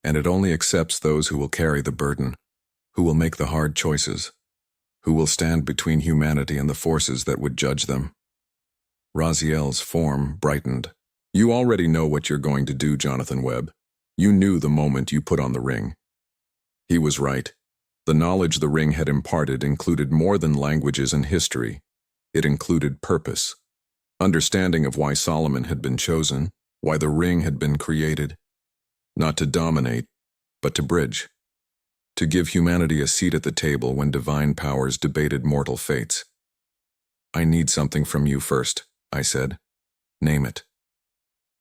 and it only accepts those who will carry the burden, who will make the hard choices, who will stand between humanity and the forces that would judge them. Raziel's form brightened. You already know what you're going to do, Jonathan Webb. You knew the moment you put on the ring. He was right. The knowledge the ring had imparted included more than languages and history. It included purpose. Understanding of why Solomon had been chosen, why the ring had been created. Not to dominate, but to bridge. To give humanity a seat at the table when divine powers debated mortal fates. I need something from you first, I said. Name it.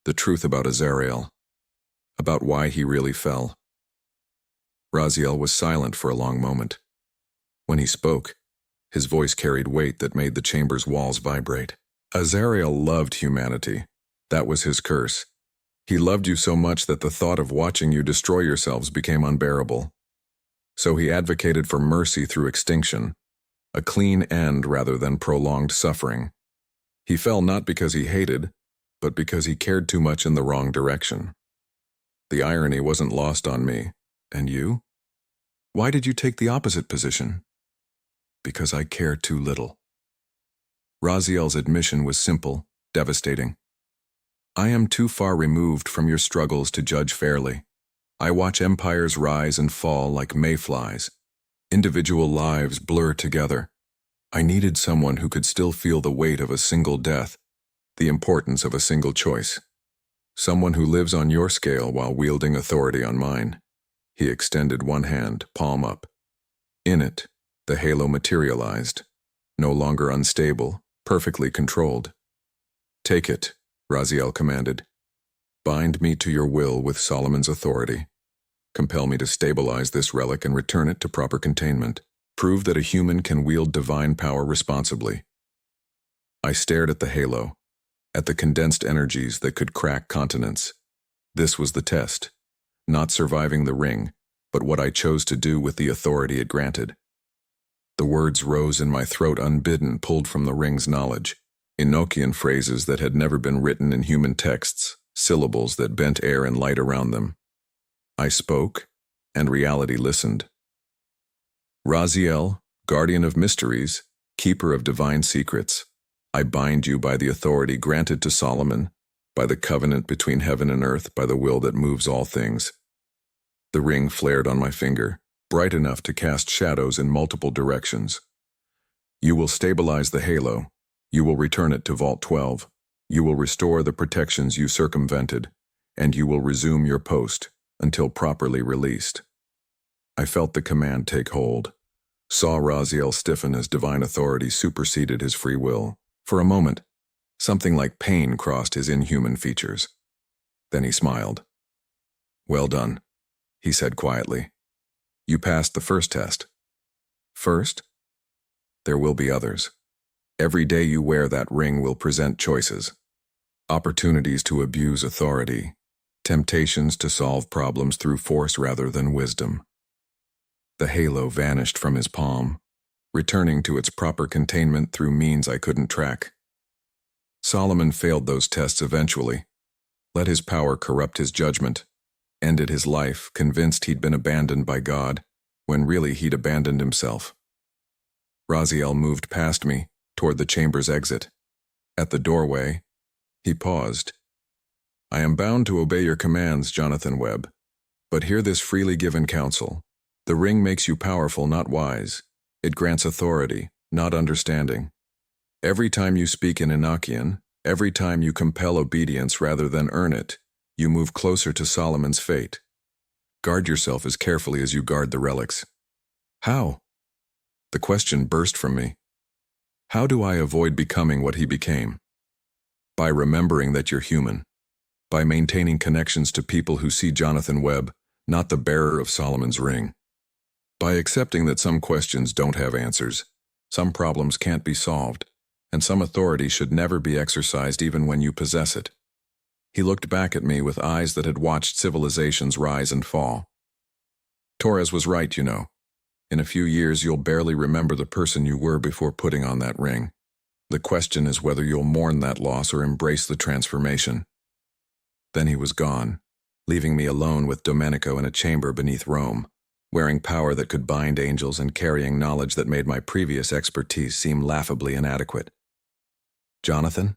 The truth about Azariel. About why he really fell. Raziel was silent for a long moment. When he spoke, his voice carried weight that made the chamber's walls vibrate. Azariel loved humanity. That was his curse. He loved you so much that the thought of watching you destroy yourselves became unbearable. So he advocated for mercy through extinction, a clean end rather than prolonged suffering. He fell not because he hated, but because he cared too much in the wrong direction. The irony wasn't lost on me. And you? Why did you take the opposite position? Because I care too little. Raziel's admission was simple, devastating. I am too far removed from your struggles to judge fairly. I watch empires rise and fall like mayflies. Individual lives blur together. I needed someone who could still feel the weight of a single death, the importance of a single choice. Someone who lives on your scale while wielding authority on mine. He extended one hand, palm up. In it, the halo materialized, no longer unstable, perfectly controlled. Take it, Raziel commanded. Bind me to your will with Solomon's authority. Compel me to stabilize this relic and return it to proper containment. Prove that a human can wield divine power responsibly. I stared at the halo, at the condensed energies that could crack continents. This was the test. Not surviving the ring, but what I chose to do with the authority it granted. The words rose in my throat unbidden, pulled from the ring's knowledge. Enochian phrases that had never been written in human texts, syllables that bent air and light around them. I spoke, and reality listened. Raziel, guardian of mysteries, keeper of divine secrets, I bind you by the authority granted to Solomon, by the covenant between heaven and earth, by the will that moves all things. The ring flared on my finger, bright enough to cast shadows in multiple directions. You will stabilize the halo. You will return it to Vault 12. You will restore the protections you circumvented, and you will resume your post until properly released. I felt the command take hold, saw Raziel stiffen as divine authority superseded his free will. For a moment, something like pain crossed his inhuman features. Then he smiled. Well done, he said quietly. You passed the first test. First? There will be others. Every day you wear that ring will present choices. Opportunities to abuse authority. Temptations to solve problems through force rather than wisdom. The halo vanished from his palm, returning to its proper containment through means I couldn't track. Solomon failed those tests eventually, let his power corrupt his judgment, ended his life convinced he'd been abandoned by God, when really he'd abandoned himself. Raziel moved past me, toward the chamber's exit. At the doorway, he paused. I am bound to obey your commands, Jonathan Webb, but hear this freely given counsel. The ring makes you powerful, not wise. It grants authority, not understanding. Every time you speak in Enochian, every time you compel obedience rather than earn it, you move closer to Solomon's fate. Guard yourself as carefully as you guard the relics. How? The question burst from me. How do I avoid becoming what he became? By remembering that you're human. By maintaining connections to people who see Jonathan Webb, not the bearer of Solomon's ring. By accepting that some questions don't have answers, some problems can't be solved, and some authority should never be exercised even when you possess it. He looked back at me with eyes that had watched civilizations rise and fall. Torres was right, you know. In a few years you'll barely remember the person you were before putting on that ring. The question is whether you'll mourn that loss or embrace the transformation. Then he was gone, leaving me alone with Domenico in a chamber beneath Rome, wearing power that could bind angels and carrying knowledge that made my previous expertise seem laughably inadequate. Jonathan?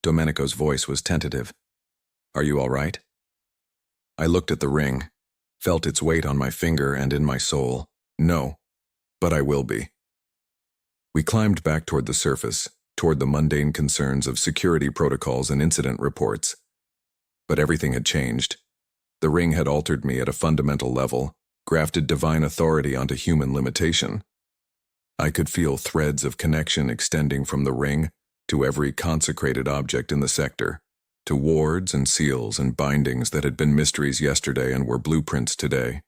Domenico's voice was tentative. Are you all right? I looked at the ring, felt its weight on my finger and in my soul. No, but I will be. We climbed back toward the surface, toward the mundane concerns of security protocols and incident reports. But everything had changed. The ring had altered me at a fundamental level, grafted divine authority onto human limitation. I could feel threads of connection extending from the ring to every consecrated object in the sector, to wards and seals and bindings that had been mysteries yesterday and were blueprints today.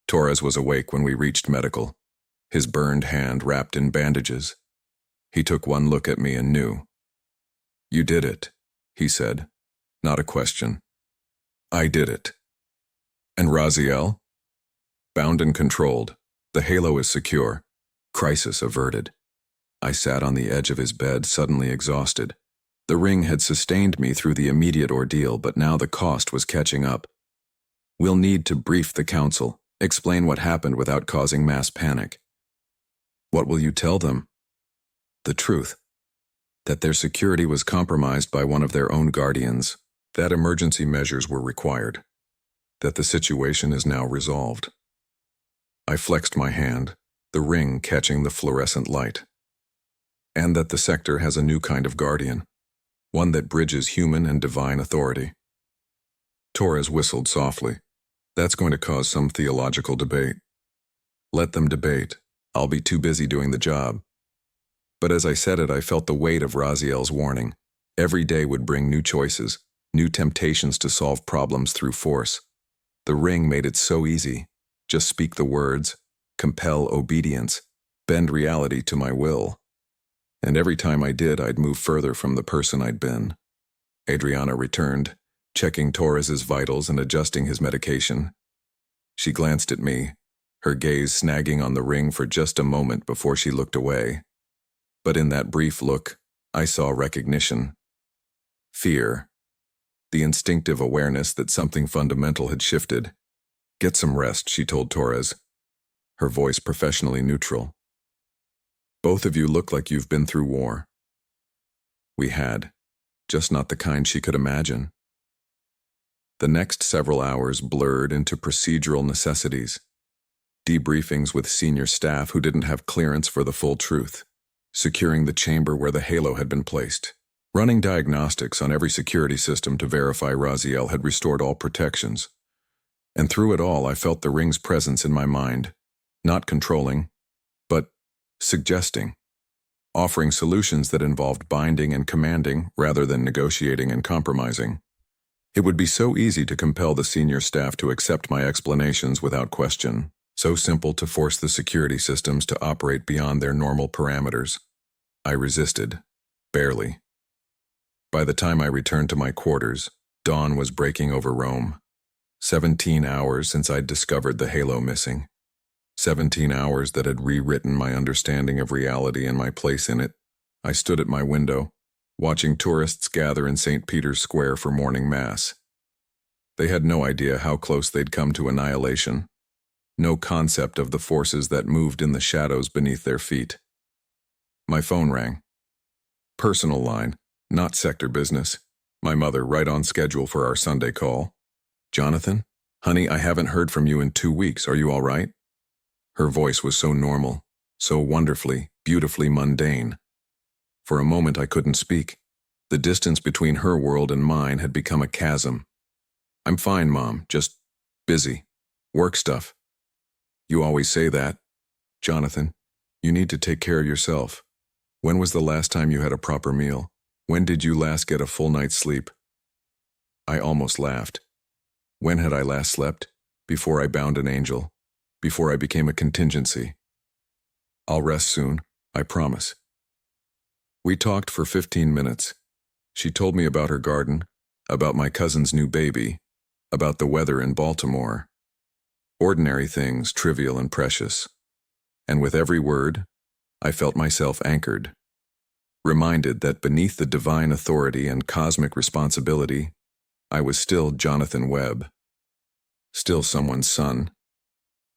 Torres was awake when we reached medical, his burned hand wrapped in bandages. He took one look at me and knew. You did it, he said. Not a question. I did it. And Raziel? Bound and controlled. The halo is secure. Crisis averted. I sat on the edge of his bed, suddenly exhausted. The ring had sustained me through the immediate ordeal, but now the cost was catching up. We'll need to brief the council, explain what happened without causing mass panic. What will you tell them? The truth. That their security was compromised by one of their own guardians. That emergency measures were required. That the situation is now resolved. I flexed my hand, the ring catching the fluorescent light. And that the sector has a new kind of guardian, one that bridges human and divine authority. Torres whistled softly. That's going to cause some theological debate. Let them debate. I'll be too busy doing the job. But as I said it, I felt the weight of Raziel's warning. Every day would bring new choices, new temptations to solve problems through force. The ring made it so easy. Just speak the words, compel obedience, bend reality to my will. And every time I did, I'd move further from the person I'd been. Adriana returned, checking Torres's vitals and adjusting his medication. She glanced at me, her gaze snagging on the ring for just a moment before she looked away. But in that brief look, I saw recognition. Fear. The instinctive awareness that something fundamental had shifted. Get some rest, she told Torres, her voice professionally neutral. Both of you look like you've been through war. We had, just not the kind she could imagine. The next several hours blurred into procedural necessities. Debriefings with senior staff who didn't have clearance for the full truth. Securing the chamber where the halo had been placed. Running diagnostics on every security system to verify Raziel had restored all protections. And through it all, I felt the ring's presence in my mind. Not controlling, but suggesting. Offering solutions that involved binding and commanding rather than negotiating and compromising. It would be so easy to compel the senior staff to accept my explanations without question. So simple to force the security systems to operate beyond their normal parameters. I resisted. Barely. By the time I returned to my quarters, dawn was breaking over Rome. 17 hours since I'd discovered the halo missing. 17 hours that had rewritten my understanding of reality and my place in it. I stood at my window, watching tourists gather in St. Peter's Square for morning mass. They had no idea how close they'd come to annihilation, no concept of the forces that moved in the shadows beneath their feet. My phone rang. Personal line, not sector business. My mother, right on schedule for our Sunday call. "Jonathan? Honey, I haven't heard from you in 2 weeks. Are you all right?" Her voice was so normal, so wonderfully, beautifully mundane. For a moment I couldn't speak. The distance between her world and mine had become a chasm. "I'm fine, Mom, just busy. Work stuff." "You always say that. Jonathan, you need to take care of yourself. When was the last time you had a proper meal? When did you last get a full night's sleep?" I almost laughed. When had I last slept? Before I bound an angel. Before I became a contingency. "I'll rest soon, I promise." We talked for 15 minutes. She told me about her garden, about my cousin's new baby, about the weather in Baltimore. Ordinary things, trivial and precious. And with every word, I felt myself anchored, reminded that beneath the divine authority and cosmic responsibility, I was still Jonathan Webb, still someone's son.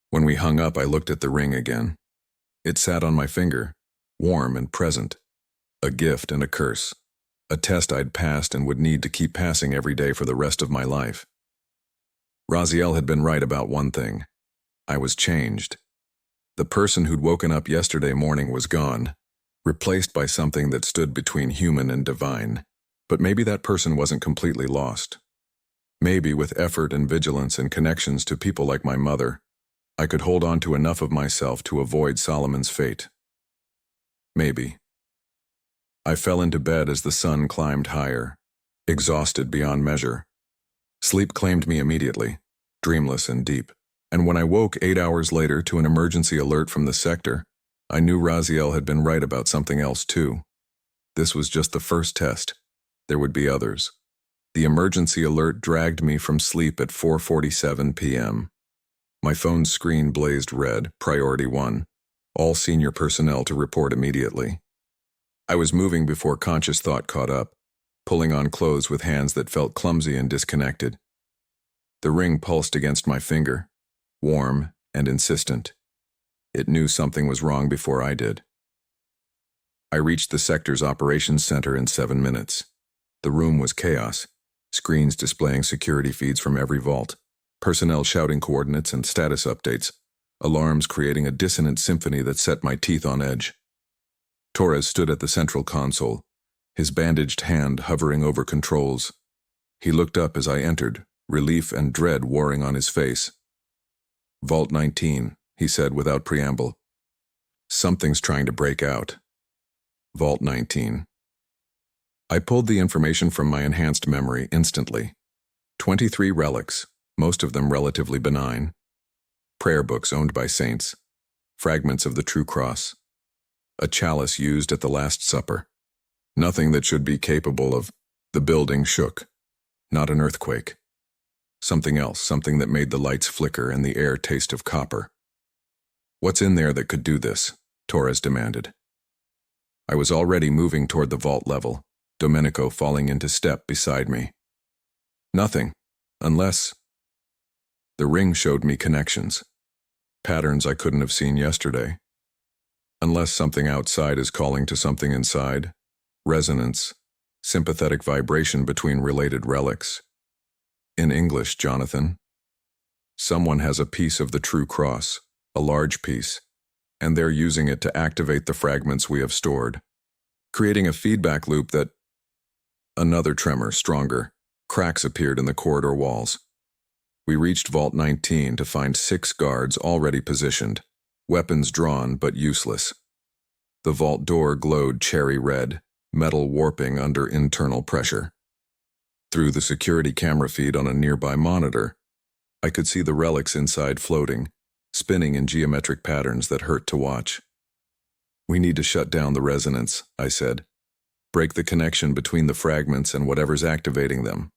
When we hung up, I looked at the ring again. It sat on my finger, warm and present, a gift and a curse, a test I'd passed and would need to keep passing every day for the rest of my life. Raziel had been right about one thing. I was changed. The person who'd woken up yesterday morning was gone, replaced by something that stood between human and divine. But maybe that person wasn't completely lost. Maybe with effort and vigilance and connections to people like my mother, I could hold on to enough of myself to avoid Solomon's fate. Maybe. I fell into bed as the sun climbed higher, exhausted beyond measure. Sleep claimed me immediately, dreamless and deep. And when I woke 8 hours later to an emergency alert from the sector, I knew Raziel had been right about something else too. This was just the first test. There would be others. The emergency alert dragged me from sleep at 4:47 p.m. My phone's screen blazed red, priority 1. All senior personnel to report immediately. I was moving before conscious thought caught up, pulling on clothes with hands that felt clumsy and disconnected. The ring pulsed against my finger, warm and insistent. It knew something was wrong before I did. I reached the sector's operations center in 7 minutes. The room was chaos, screens displaying security feeds from every vault, personnel shouting coordinates and status updates, alarms creating a dissonant symphony that set my teeth on edge. Torres stood at the central console, his bandaged hand hovering over controls. He looked up as I entered, relief and dread warring on his face. "Vault 19, he said without preamble. "Something's trying to break out." Vault 19. I pulled the information from my enhanced memory instantly. 23 relics, most of them relatively benign. Prayer books owned by saints. Fragments of the true cross. A chalice used at the Last Supper. Nothing that should be capable of... The building shook. Not an earthquake. Something else, something that made the lights flicker and the air taste of copper. "What's in there that could do this?" Torres demanded. I was already moving toward the vault level, Domenico falling into step beside me. "Nothing, unless..." The ring showed me connections. Patterns I couldn't have seen yesterday. Unless something outside is calling to something inside. Resonance, sympathetic vibration between related relics. In English, Jonathan. Someone has a piece of the true cross, a large piece, and they're using it to activate the fragments we have stored, creating a feedback loop that... Another tremor, stronger. Cracks appeared in the corridor walls. We reached Vault 19 to find 6 guards already positioned, weapons drawn but useless. The vault door glowed cherry red, metal warping under internal pressure. Through the security camera feed on a nearby monitor, I could see the relics inside floating, spinning in geometric patterns that hurt to watch. "We need to shut down the resonance," I said. "Break the connection between the fragments and whatever's activating them."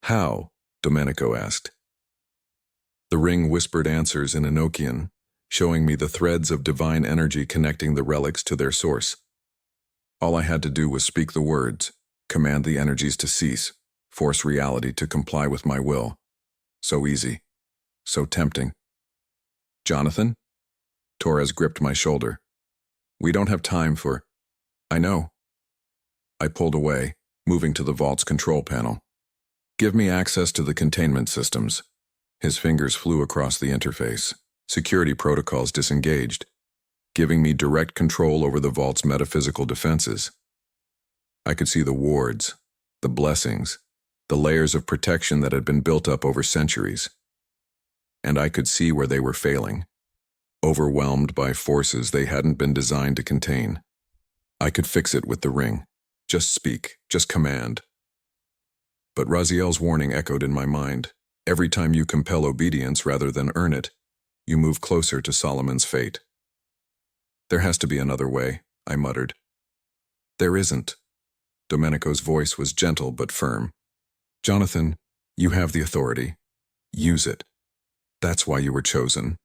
"How?" Domenico asked. The ring whispered answers in Enochian, showing me the threads of divine energy connecting the relics to their source. All I had to do was speak the words, command the energies to cease, force reality to comply with my will. So easy. So tempting. Jonathan? Torres gripped my shoulder. We don't have time for... I know. I pulled away, moving to the vault's control panel. Give me access to the containment systems. His fingers flew across the interface. Security protocols disengaged, giving me direct control over the vault's metaphysical defenses. I could see the wards, the blessings, the layers of protection that had been built up over centuries. And I could see where they were failing, overwhelmed by forces they hadn't been designed to contain. I could fix it with the ring. Just speak, just command. But Raziel's warning echoed in my mind. Every time you compel obedience rather than earn it, you move closer to Solomon's fate. There has to be another way, I muttered. There isn't. Domenico's voice was gentle but firm. Jonathan, you have the authority. Use it. That's why you were chosen.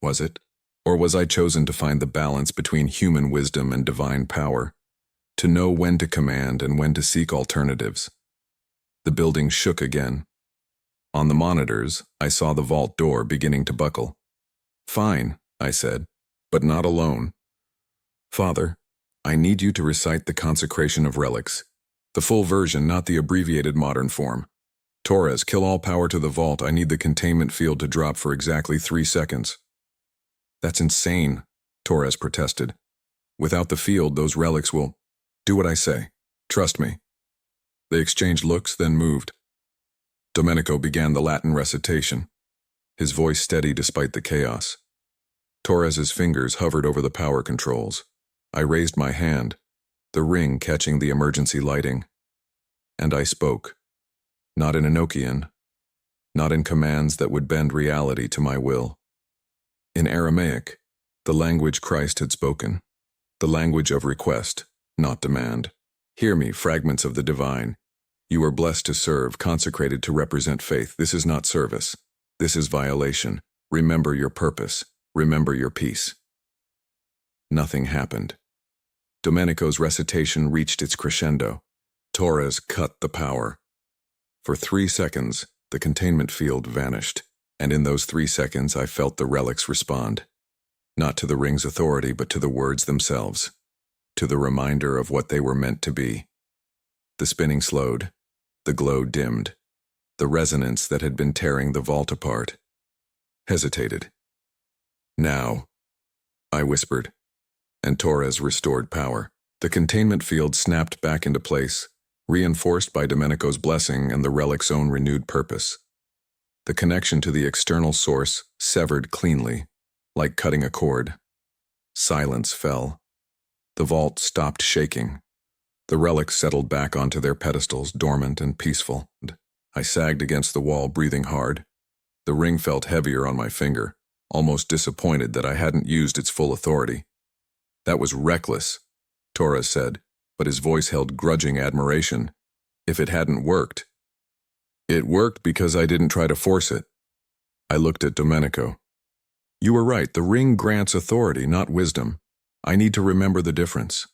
Was it? Or was I chosen to find the balance between human wisdom and divine power? To know when to command and when to seek alternatives? The building shook again. On the monitors, I saw the vault door beginning to buckle. Fine, I said, but not alone. Father, I need you to recite the consecration of relics. The full version, not the abbreviated modern form. Torres, kill all power to the vault. I need the containment field to drop for exactly 3 seconds. That's insane, Torres protested. Without the field, those relics will... Do what I say. Trust me. They exchanged looks, then moved. Domenico began the Latin recitation, his voice steady despite the chaos. Torres's fingers hovered over the power controls. I raised my hand, the ring catching the emergency lighting. And I spoke. Not in Enochian, not in commands that would bend reality to my will. In Aramaic, the language Christ had spoken, the language of request, not demand. Hear me, fragments of the divine. You are blessed to serve, consecrated to represent faith. This is not service. This is violation. Remember your purpose. Remember your peace. Nothing happened. Domenico's recitation reached its crescendo. Torres cut the power. For 3 seconds, the containment field vanished, and in those 3 seconds I felt the relics respond. Not to the ring's authority, but to the words themselves. To the reminder of what they were meant to be. The spinning slowed. The glow dimmed. The resonance that had been tearing the vault apart hesitated. Now, I whispered, and Torres restored power. The containment field snapped back into place, reinforced by Domenico's blessing and the relic's own renewed purpose. The connection to the external source severed cleanly, like cutting a cord. Silence fell. The vault stopped shaking. The relics settled back onto their pedestals, dormant and peaceful. I sagged against the wall, breathing hard. The ring felt heavier on my finger, almost disappointed that I hadn't used its full authority. That was reckless, Torres said, but his voice held grudging admiration. If it hadn't worked. It worked because I didn't try to force it. I looked at Domenico. You were right, the ring grants authority, not wisdom. I need to remember the difference.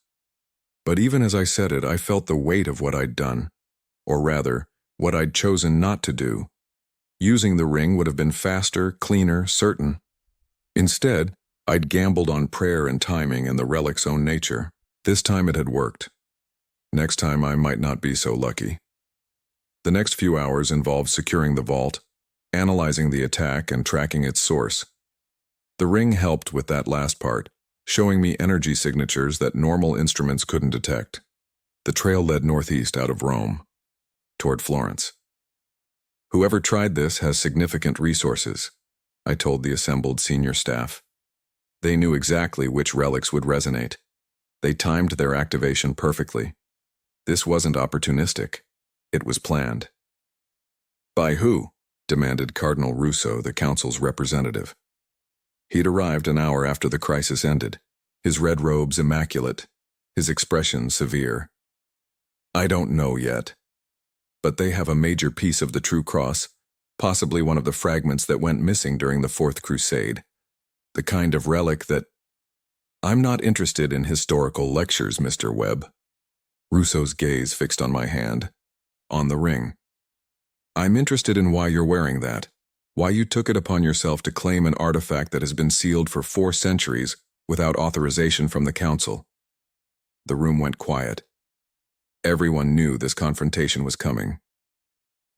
But even as I said it, I felt the weight of what I'd done. Or rather, what I'd chosen not to do. Using the ring would have been faster, cleaner, certain. Instead, I'd gambled on prayer and timing and the relic's own nature. This time it had worked. Next time I might not be so lucky. The next few hours involved securing the vault, analyzing the attack and tracking its source. The ring helped with that last part, showing me energy signatures that normal instruments couldn't detect. The trail led northeast out of Rome, toward Florence. Whoever tried this has significant resources, I told the assembled senior staff. They knew exactly which relics would resonate. They timed their activation perfectly. This wasn't opportunistic. It was planned. By who? Demanded Cardinal Russo, the council's representative. He'd arrived an hour after the crisis ended, his red robes immaculate, his expression severe. I don't know yet. But they have a major piece of the true cross, possibly one of the fragments that went missing during the Fourth Crusade. The kind of relic that... I'm not interested in historical lectures, Mr. Webb. Russo's gaze fixed on my hand, on the ring. I'm interested in why you're wearing that, why you took it upon yourself to claim an artifact that has been sealed for 4 centuries without authorization from the council. The room went quiet. Everyone knew this confrontation was coming.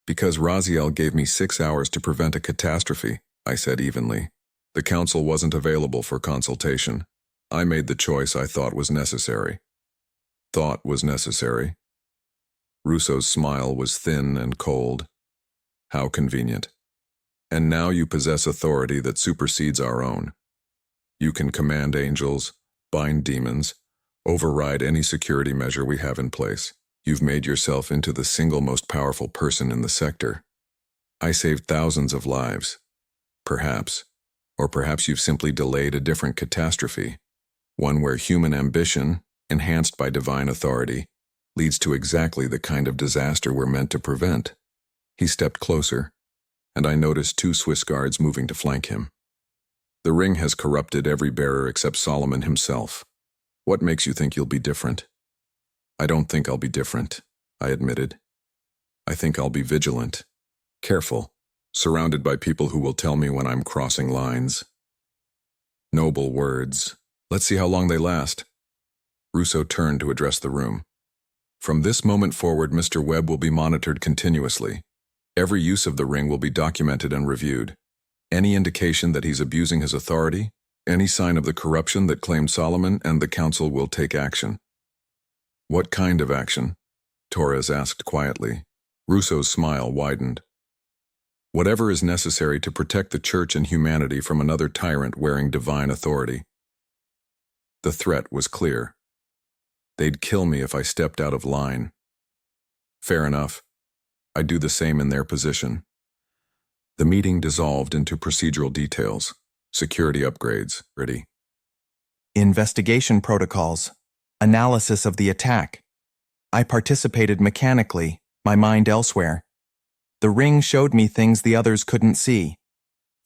Because Raziel gave me 6 hours to prevent a catastrophe, I said evenly. The council wasn't available for consultation. I made the choice I thought was necessary. Thought was necessary. Russo's smile was thin and cold. How convenient. And now you possess authority that supersedes our own. You can command angels, bind demons, override any security measure we have in place. You've made yourself into the single most powerful person in the sector. I saved thousands of lives. Perhaps. Or perhaps you've simply delayed a different catastrophe. One where human ambition, enhanced by divine authority, leads to exactly the kind of disaster we're meant to prevent. He stepped closer, and I noticed 2 Swiss guards moving to flank him. The ring has corrupted every bearer except Solomon himself. What makes you think you'll be different? I don't think I'll be different, I admitted. I think I'll be vigilant, careful, surrounded by people who will tell me when I'm crossing lines. Noble words. Let's see how long they last. Russo turned to address the room. From this moment forward, Mr. Webb will be monitored continuously. Every use of the ring will be documented and reviewed. Any indication that he's abusing his authority, any sign of the corruption that claimed Solomon, and the council will take action. What kind of action? Torres asked quietly. Russo's smile widened. Whatever is necessary to protect the church and humanity from another tyrant wearing divine authority. The threat was clear. They'd kill me if I stepped out of line. Fair enough. I'd do the same in their position. The meeting dissolved into procedural details, security upgrades, ready. Investigation protocols, analysis of the attack. I participated mechanically, my mind elsewhere. The ring showed me things the others couldn't see.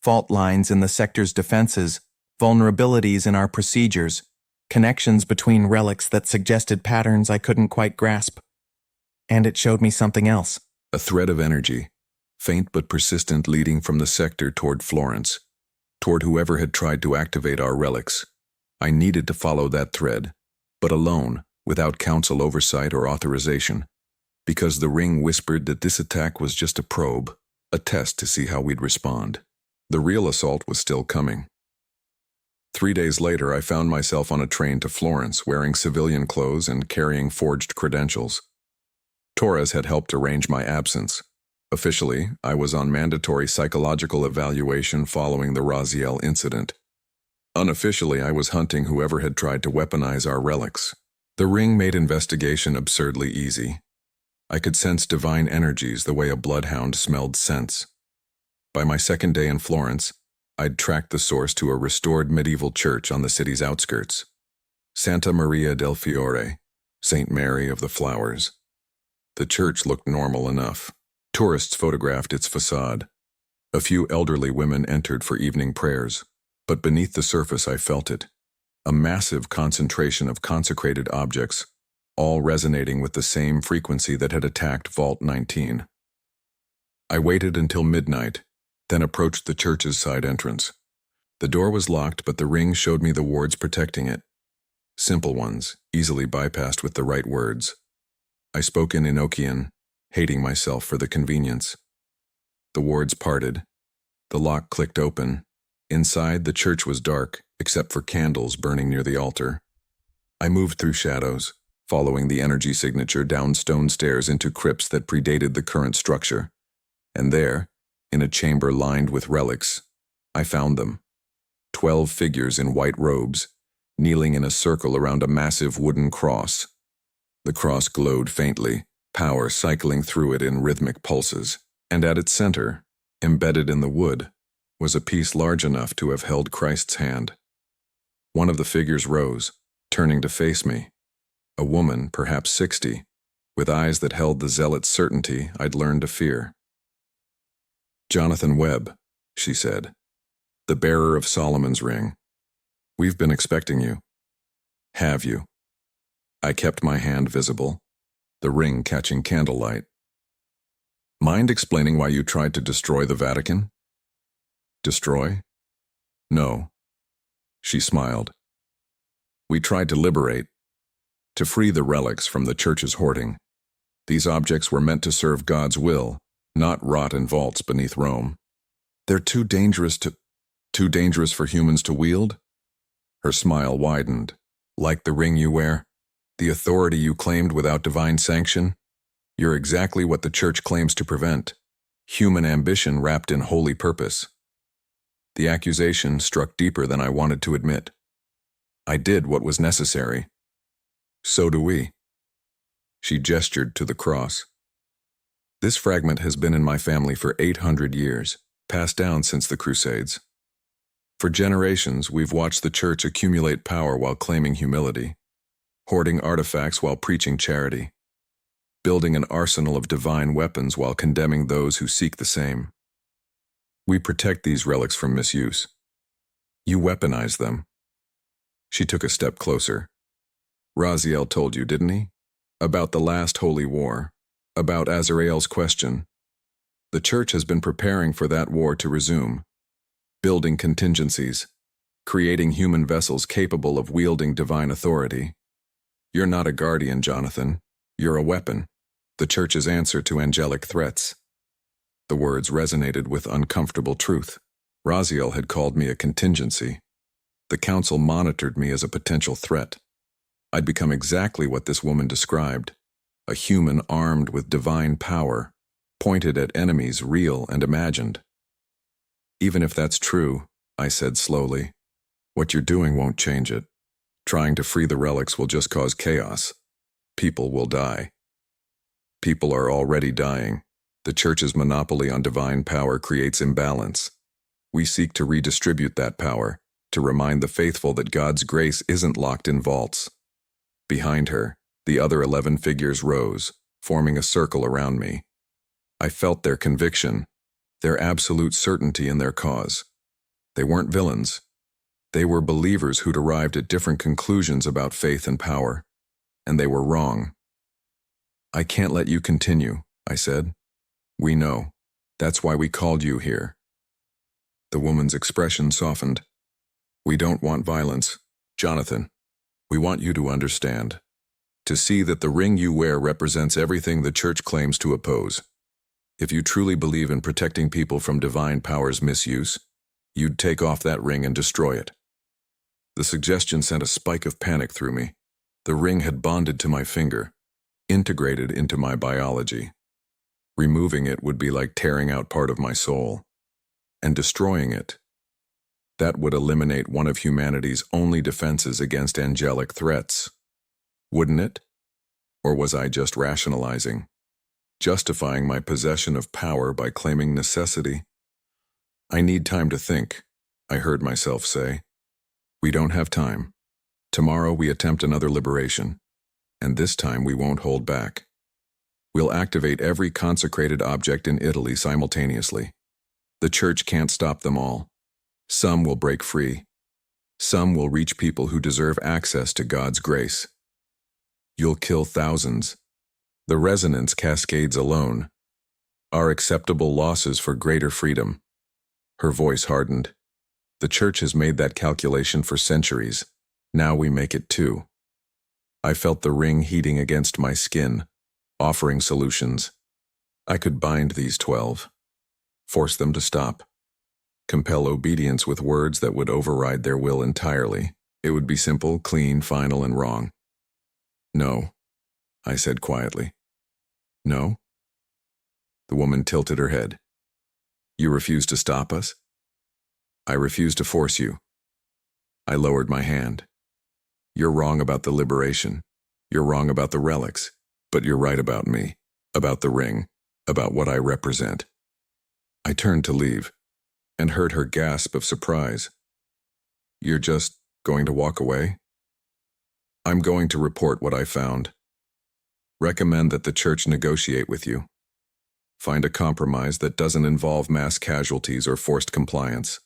Fault lines in the sector's defenses, vulnerabilities in our procedures, connections between relics that suggested patterns I couldn't quite grasp. And it showed me something else. A thread of energy, faint but persistent, leading from the sector toward Florence, toward whoever had tried to activate our relics. I needed to follow that thread, but alone, without council oversight or authorization, because the ring whispered that this attack was just a probe, a test to see how we'd respond. The real assault was still coming. 3 days later, I found myself on a train to Florence, wearing civilian clothes and carrying forged credentials. Torres had helped arrange my absence. Officially, I was on mandatory psychological evaluation following the Raziel incident. Unofficially, I was hunting whoever had tried to weaponize our relics. The ring made investigation absurdly easy. I could sense divine energies the way a bloodhound smelled scents. By my 2nd day in Florence, I'd tracked the source to a restored medieval church on the city's outskirts. Santa Maria del Fiore, St. Mary of the Flowers. The church looked normal enough. Tourists photographed its facade. A few elderly women entered for evening prayers, but beneath the surface I felt it. A massive concentration of consecrated objects, all resonating with the same frequency that had attacked Vault 19. I waited until midnight, then approached the church's side entrance. The door was locked, but the ring showed me the wards protecting it. Simple ones, easily bypassed with the right words. I spoke in Enochian, hating myself for the convenience. The wards parted. The lock clicked open. Inside, the church was dark, except for candles burning near the altar. I moved through shadows, following the energy signature down stone stairs into crypts that predated the current structure. And there, in a chamber lined with relics, I found them. 12 figures in white robes, kneeling in a circle around a massive wooden cross. The cross glowed faintly, power cycling through it in rhythmic pulses, and at its center, embedded in the wood, was a piece large enough to have held Christ's hand. One of the figures rose, turning to face me. A woman, perhaps 60, with eyes that held the zealot certainty I'd learned to fear. "Jonathan Webb," she said, "the bearer of Solomon's ring. We've been expecting you." Have you? I kept my hand visible, the ring catching candlelight. Mind explaining why you tried to destroy the Vatican? Destroy? No. She smiled. We tried to liberate, to free the relics from the church's hoarding. These objects were meant to serve God's will, not rot in vaults beneath Rome. They're too dangerous for humans to wield? Her smile widened. Like the ring you wear? The authority you claimed without divine sanction? You're exactly what the church claims to prevent. Human ambition wrapped in holy purpose. The accusation struck deeper than I wanted to admit. I did what was necessary. So do we. She gestured to the cross. This fragment has been in my family for 800 years, passed down since the Crusades. For generations, we've watched the church accumulate power while claiming humility, hoarding artifacts while preaching charity, building an arsenal of divine weapons while condemning those who seek the same. We protect these relics from misuse. You weaponize them. She took a step closer. Raziel told you, didn't he? About the last holy war, about Azrael's question. The church has been preparing for that war to resume, building contingencies, creating human vessels capable of wielding divine authority. You're not a guardian, Jonathan. You're a weapon, the church's answer to angelic threats. The words resonated with uncomfortable truth. Raziel had called me a contingency. The council monitored me as a potential threat. I'd become exactly what this woman described, a human armed with divine power, pointed at enemies real and imagined. Even if that's true, I said slowly, what you're doing won't change it. Trying to free the relics will just cause chaos. People will die. People are already dying. The church's monopoly on divine power creates imbalance. We seek to redistribute that power, to remind the faithful that God's grace isn't locked in vaults. Behind her, the other 11 figures rose, forming a circle around me. I felt their conviction, their absolute certainty in their cause. They weren't villains. They were believers who'd arrived at different conclusions about faith and power, and they were wrong. I can't let you continue, I said. We know. That's why we called you here. The woman's expression softened. We don't want violence, Jonathan. We want you to understand, to see that the ring you wear represents everything the church claims to oppose. If you truly believe in protecting people from divine power's misuse, you'd take off that ring and destroy it. The suggestion sent a spike of panic through me. The ring had bonded to my finger, integrated into my biology. Removing it would be like tearing out part of my soul. And destroying it, that would eliminate one of humanity's only defenses against angelic threats. Wouldn't it? Or was I just rationalizing, justifying my possession of power by claiming necessity? I need time to think, I heard myself say. We don't have time. Tomorrow we attempt another liberation, and this time we won't hold back. We'll activate every consecrated object in Italy simultaneously. The church can't stop them all. Some will break free. Some will reach people who deserve access to God's grace. You'll kill thousands. The resonance cascades alone are acceptable losses for greater freedom. Her voice hardened. The church has made that calculation for centuries. Now we make it too. I felt the ring heating against my skin, offering solutions. I could bind these 12, force them to stop, compel obedience with words that would override their will entirely. It would be simple, clean, final, and wrong. No, I said quietly. No? The woman tilted her head. You refuse to stop us? I refuse to force you. I lowered my hand. You're wrong about the liberation. You're wrong about the relics. But you're right about me, about the ring, about what I represent. I turned to leave, and heard her gasp of surprise. You're just going to walk away? I'm going to report what I found. Recommend that the church negotiate with you. Find a compromise that doesn't involve mass casualties or forced compliance.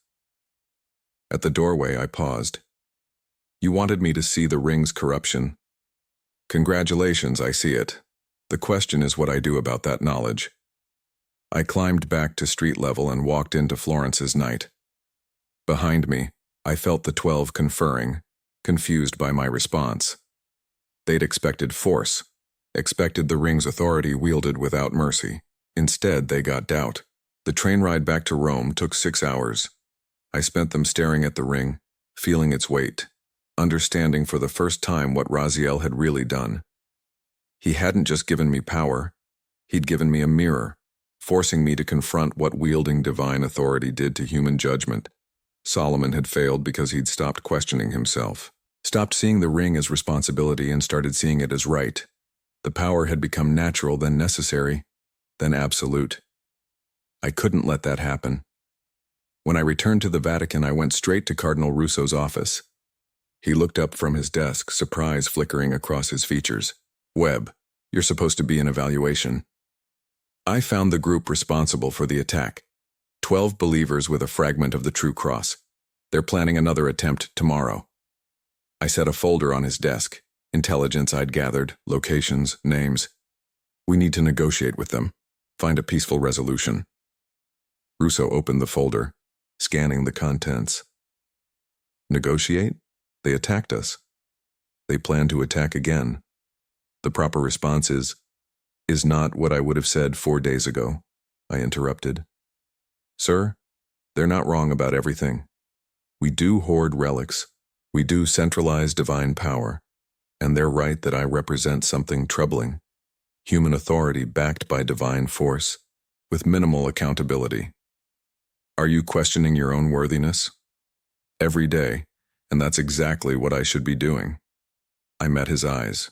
At the doorway, I paused. You wanted me to see the ring's corruption. Congratulations, I see it. The question is what I do about that knowledge. I climbed back to street level and walked into Florence's night. Behind me, I felt the 12 conferring, confused by my response. They'd expected force, expected the ring's authority wielded without mercy. Instead, they got doubt. The train ride back to Rome took 6 hours. I spent them staring at the ring, feeling its weight, understanding for the first time what Raziel had really done. He hadn't just given me power, he'd given me a mirror, forcing me to confront what wielding divine authority did to human judgment. Solomon had failed because he'd stopped questioning himself, stopped seeing the ring as responsibility and started seeing it as right. The power had become natural, then necessary, then absolute. I couldn't let that happen. When I returned to the Vatican, I went straight to Cardinal Russo's office. He looked up from his desk, surprise flickering across his features. Webb, you're supposed to be in evaluation. I found the group responsible for the attack. 12 believers with a fragment of the true cross. They're planning another attempt tomorrow. I set a folder on his desk. Intelligence I'd gathered, locations, names. We need to negotiate with them. Find a peaceful resolution. Russo opened the folder, scanning the contents. Negotiate? They attacked us. They plan to attack again. The proper response is not what I would have said 4 days ago, I interrupted. Sir, they're not wrong about everything. We do hoard relics. We do centralize divine power. And they're right that I represent something troubling. Human authority backed by divine force, with minimal accountability. Are you questioning your own worthiness? Every day, and that's exactly what I should be doing. I met his eyes.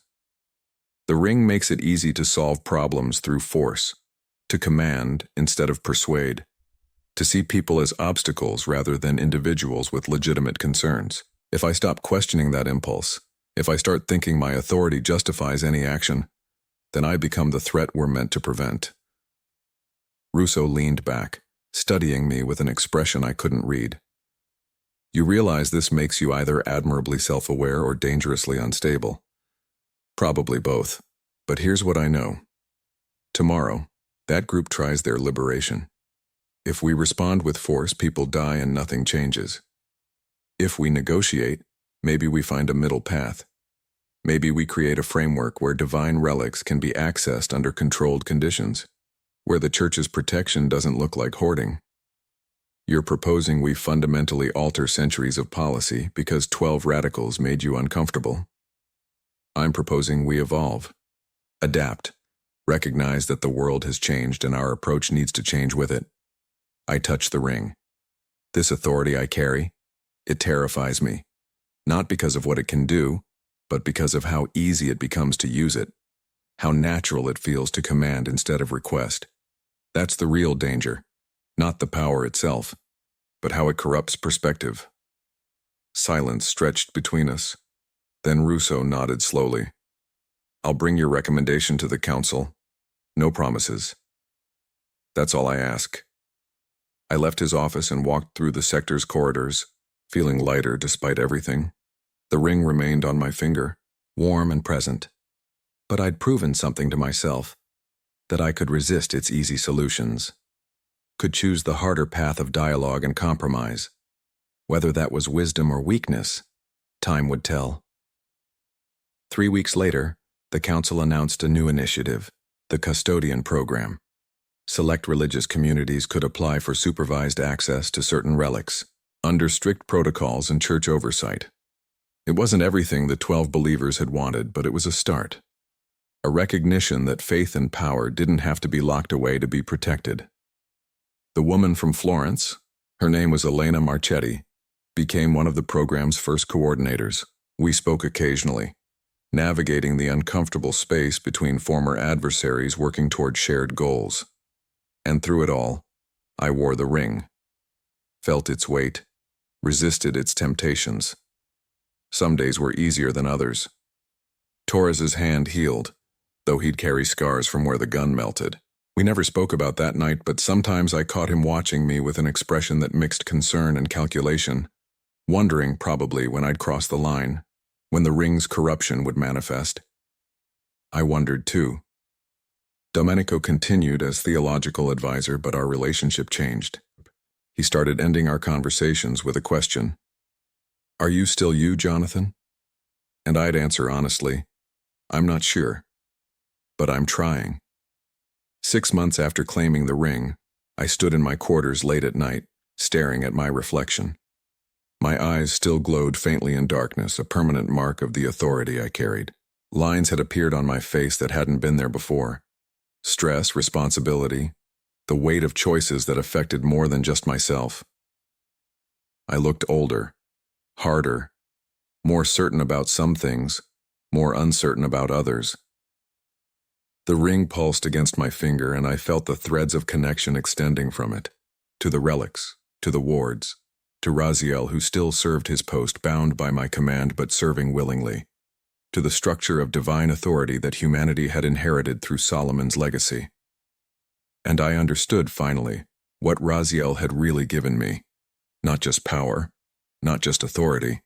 The ring makes it easy to solve problems through force, to command instead of persuade, to see people as obstacles rather than individuals with legitimate concerns. If I stop questioning that impulse, if I start thinking my authority justifies any action, then I become the threat we're meant to prevent. Russo leaned back, studying me with an expression I couldn't read. You realize this makes you either admirably self-aware or dangerously unstable. Probably both. But here's what I know. Tomorrow, that group tries their liberation. If we respond with force, people die and nothing changes. If we negotiate, maybe we find a middle path. Maybe we create a framework where divine relics can be accessed under controlled conditions, where the church's protection doesn't look like hoarding. You're proposing we fundamentally alter centuries of policy because 12 radicals made you uncomfortable. I'm proposing we evolve, adapt, recognize that the world has changed and our approach needs to change with it. I touch the ring. This authority I carry, it terrifies me, not because of what it can do, but because of how easy it becomes to use it, how natural it feels to command instead of request. That's the real danger, not the power itself, but how it corrupts perspective. Silence stretched between us. Then Russo nodded slowly. I'll bring your recommendation to the council. No promises. That's all I ask. I left his office and walked through the sector's corridors, feeling lighter despite everything. The ring remained on my finger, warm and present. But I'd proven something to myself, that I could resist its easy solutions, could choose the harder path of dialogue and compromise. Whether that was wisdom or weakness, time would tell. 3 weeks later, the council announced a new initiative, the custodian program. Select religious communities could apply for supervised access to certain relics, under strict protocols and church oversight. It wasn't everything the 12 believers had wanted, but it was a start. A recognition that faith and power didn't have to be locked away to be protected. The woman from Florence, her name was Elena Marchetti, became one of the program's first coordinators. We spoke occasionally, navigating the uncomfortable space between former adversaries working toward shared goals. And through it all, I wore the ring, felt its weight, resisted its temptations. Some days were easier than others. Torres's hand healed, though he'd carry scars from where the gun melted. We never spoke about that night, but sometimes I caught him watching me with an expression that mixed concern and calculation. wondering probably when I'd cross the line, when the ring's corruption would manifest. I wondered too. Domenico continued as theological advisor, but our relationship changed. He started ending our conversations with a question. Are you still you, Jonathan? And I'd answer honestly, I'm not sure, but I'm trying. 6 months after claiming the ring, I stood in my quarters late at night, staring at my reflection. My eyes still glowed faintly in darkness, a permanent mark of the authority I carried. Lines had appeared on my face that hadn't been there before. Stress, responsibility, the weight of choices that affected more than just myself. I looked older, harder, more certain about some things, more uncertain about others. The ring pulsed against my finger, and I felt the threads of connection extending from it, to the relics, to the wards, to Raziel, who still served his post, bound by my command but serving willingly, to the structure of divine authority that humanity had inherited through Solomon's legacy. And I understood, finally, what Raziel had really given me. Not just power, not just authority,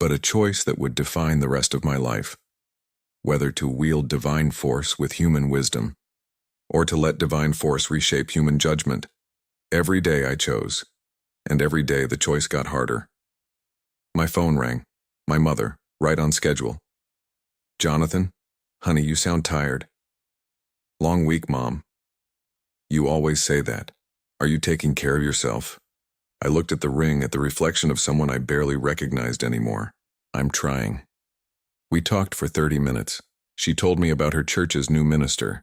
but a choice that would define the rest of my life. Whether to wield divine force with human wisdom, or to let divine force reshape human judgment. Every day I chose, and every day the choice got harder. My phone rang. My mother, right on schedule. Jonathan, honey, you sound tired. Long week, Mom. You always say that. Are you taking care of yourself? I looked at the ring, at the reflection of someone I barely recognized anymore. I'm trying. We talked for 30 minutes. She told me about her church's new minister,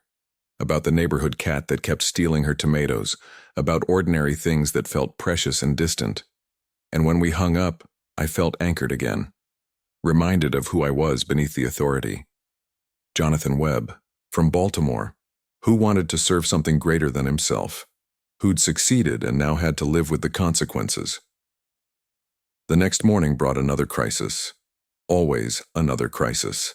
about the neighborhood cat that kept stealing her tomatoes, about ordinary things that felt precious and distant. And when we hung up, I felt anchored again, reminded of who I was beneath the authority. Jonathan Webb, from Baltimore, who wanted to serve something greater than himself, who'd succeeded and now had to live with the consequences. The next morning brought another crisis. Always another crisis.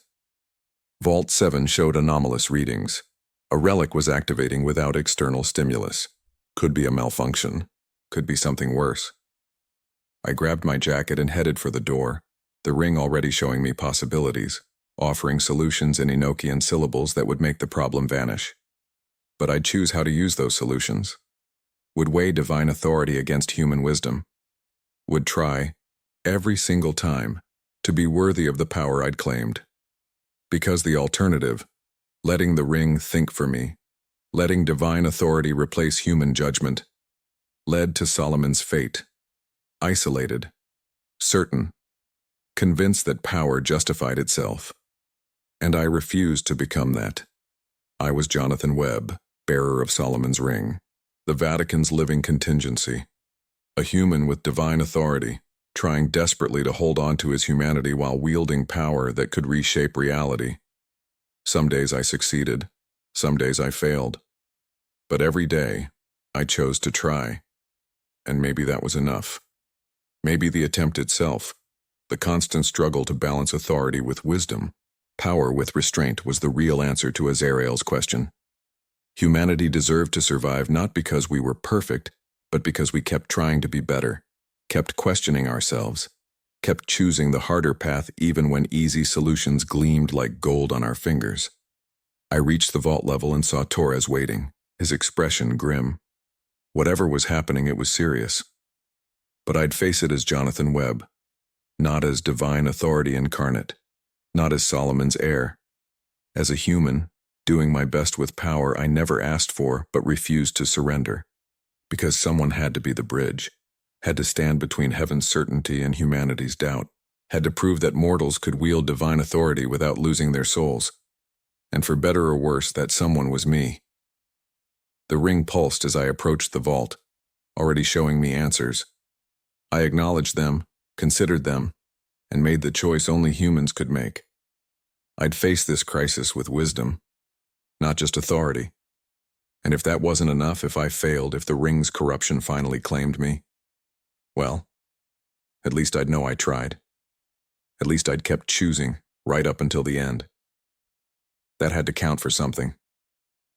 Vault 7 showed anomalous readings. A relic was activating without external stimulus. Could be a malfunction. Could be something worse. I grabbed my jacket and headed for the door, the ring already showing me possibilities, offering solutions in Enochian syllables that would make the problem vanish. But I'd choose how to use those solutions. Would weigh divine authority against human wisdom. Would try, every single time, to be worthy of the power I'd claimed. Because the alternative, letting the ring think for me, letting divine authority replace human judgment, led to Solomon's fate. Isolated, certain, convinced that power justified itself. And I refused to become that. I was Jonathan Webb, bearer of Solomon's ring, the Vatican's living contingency, a human with divine authority, trying desperately to hold on to his humanity while wielding power that could reshape reality. Some days I succeeded, some days I failed. But every day, I chose to try. And maybe that was enough. Maybe the attempt itself, the constant struggle to balance authority with wisdom, power with restraint, was the real answer to Azrael's question. Humanity deserved to survive not because we were perfect, but because we kept trying to be better. Kept questioning ourselves, kept choosing the harder path even when easy solutions gleamed like gold on our fingers. I reached the vault level and saw Torres waiting, his expression grim. Whatever was happening, it was serious. But I'd face it as Jonathan Webb, not as divine authority incarnate, not as Solomon's heir. As a human, doing my best with power I never asked for but refused to surrender. Because someone had to be the bridge. Had to stand between heaven's certainty and humanity's doubt, had to prove that mortals could wield divine authority without losing their souls. And for better or worse, that someone was me. The ring pulsed as I approached the vault, already showing me answers. I acknowledged them, considered them, and made the choice only humans could make. I'd face this crisis with wisdom, not just authority. And if that wasn't enough, if I failed, if the ring's corruption finally claimed me, well, at least I'd know I tried. At least I'd kept choosing, right up until the end. That had to count for something.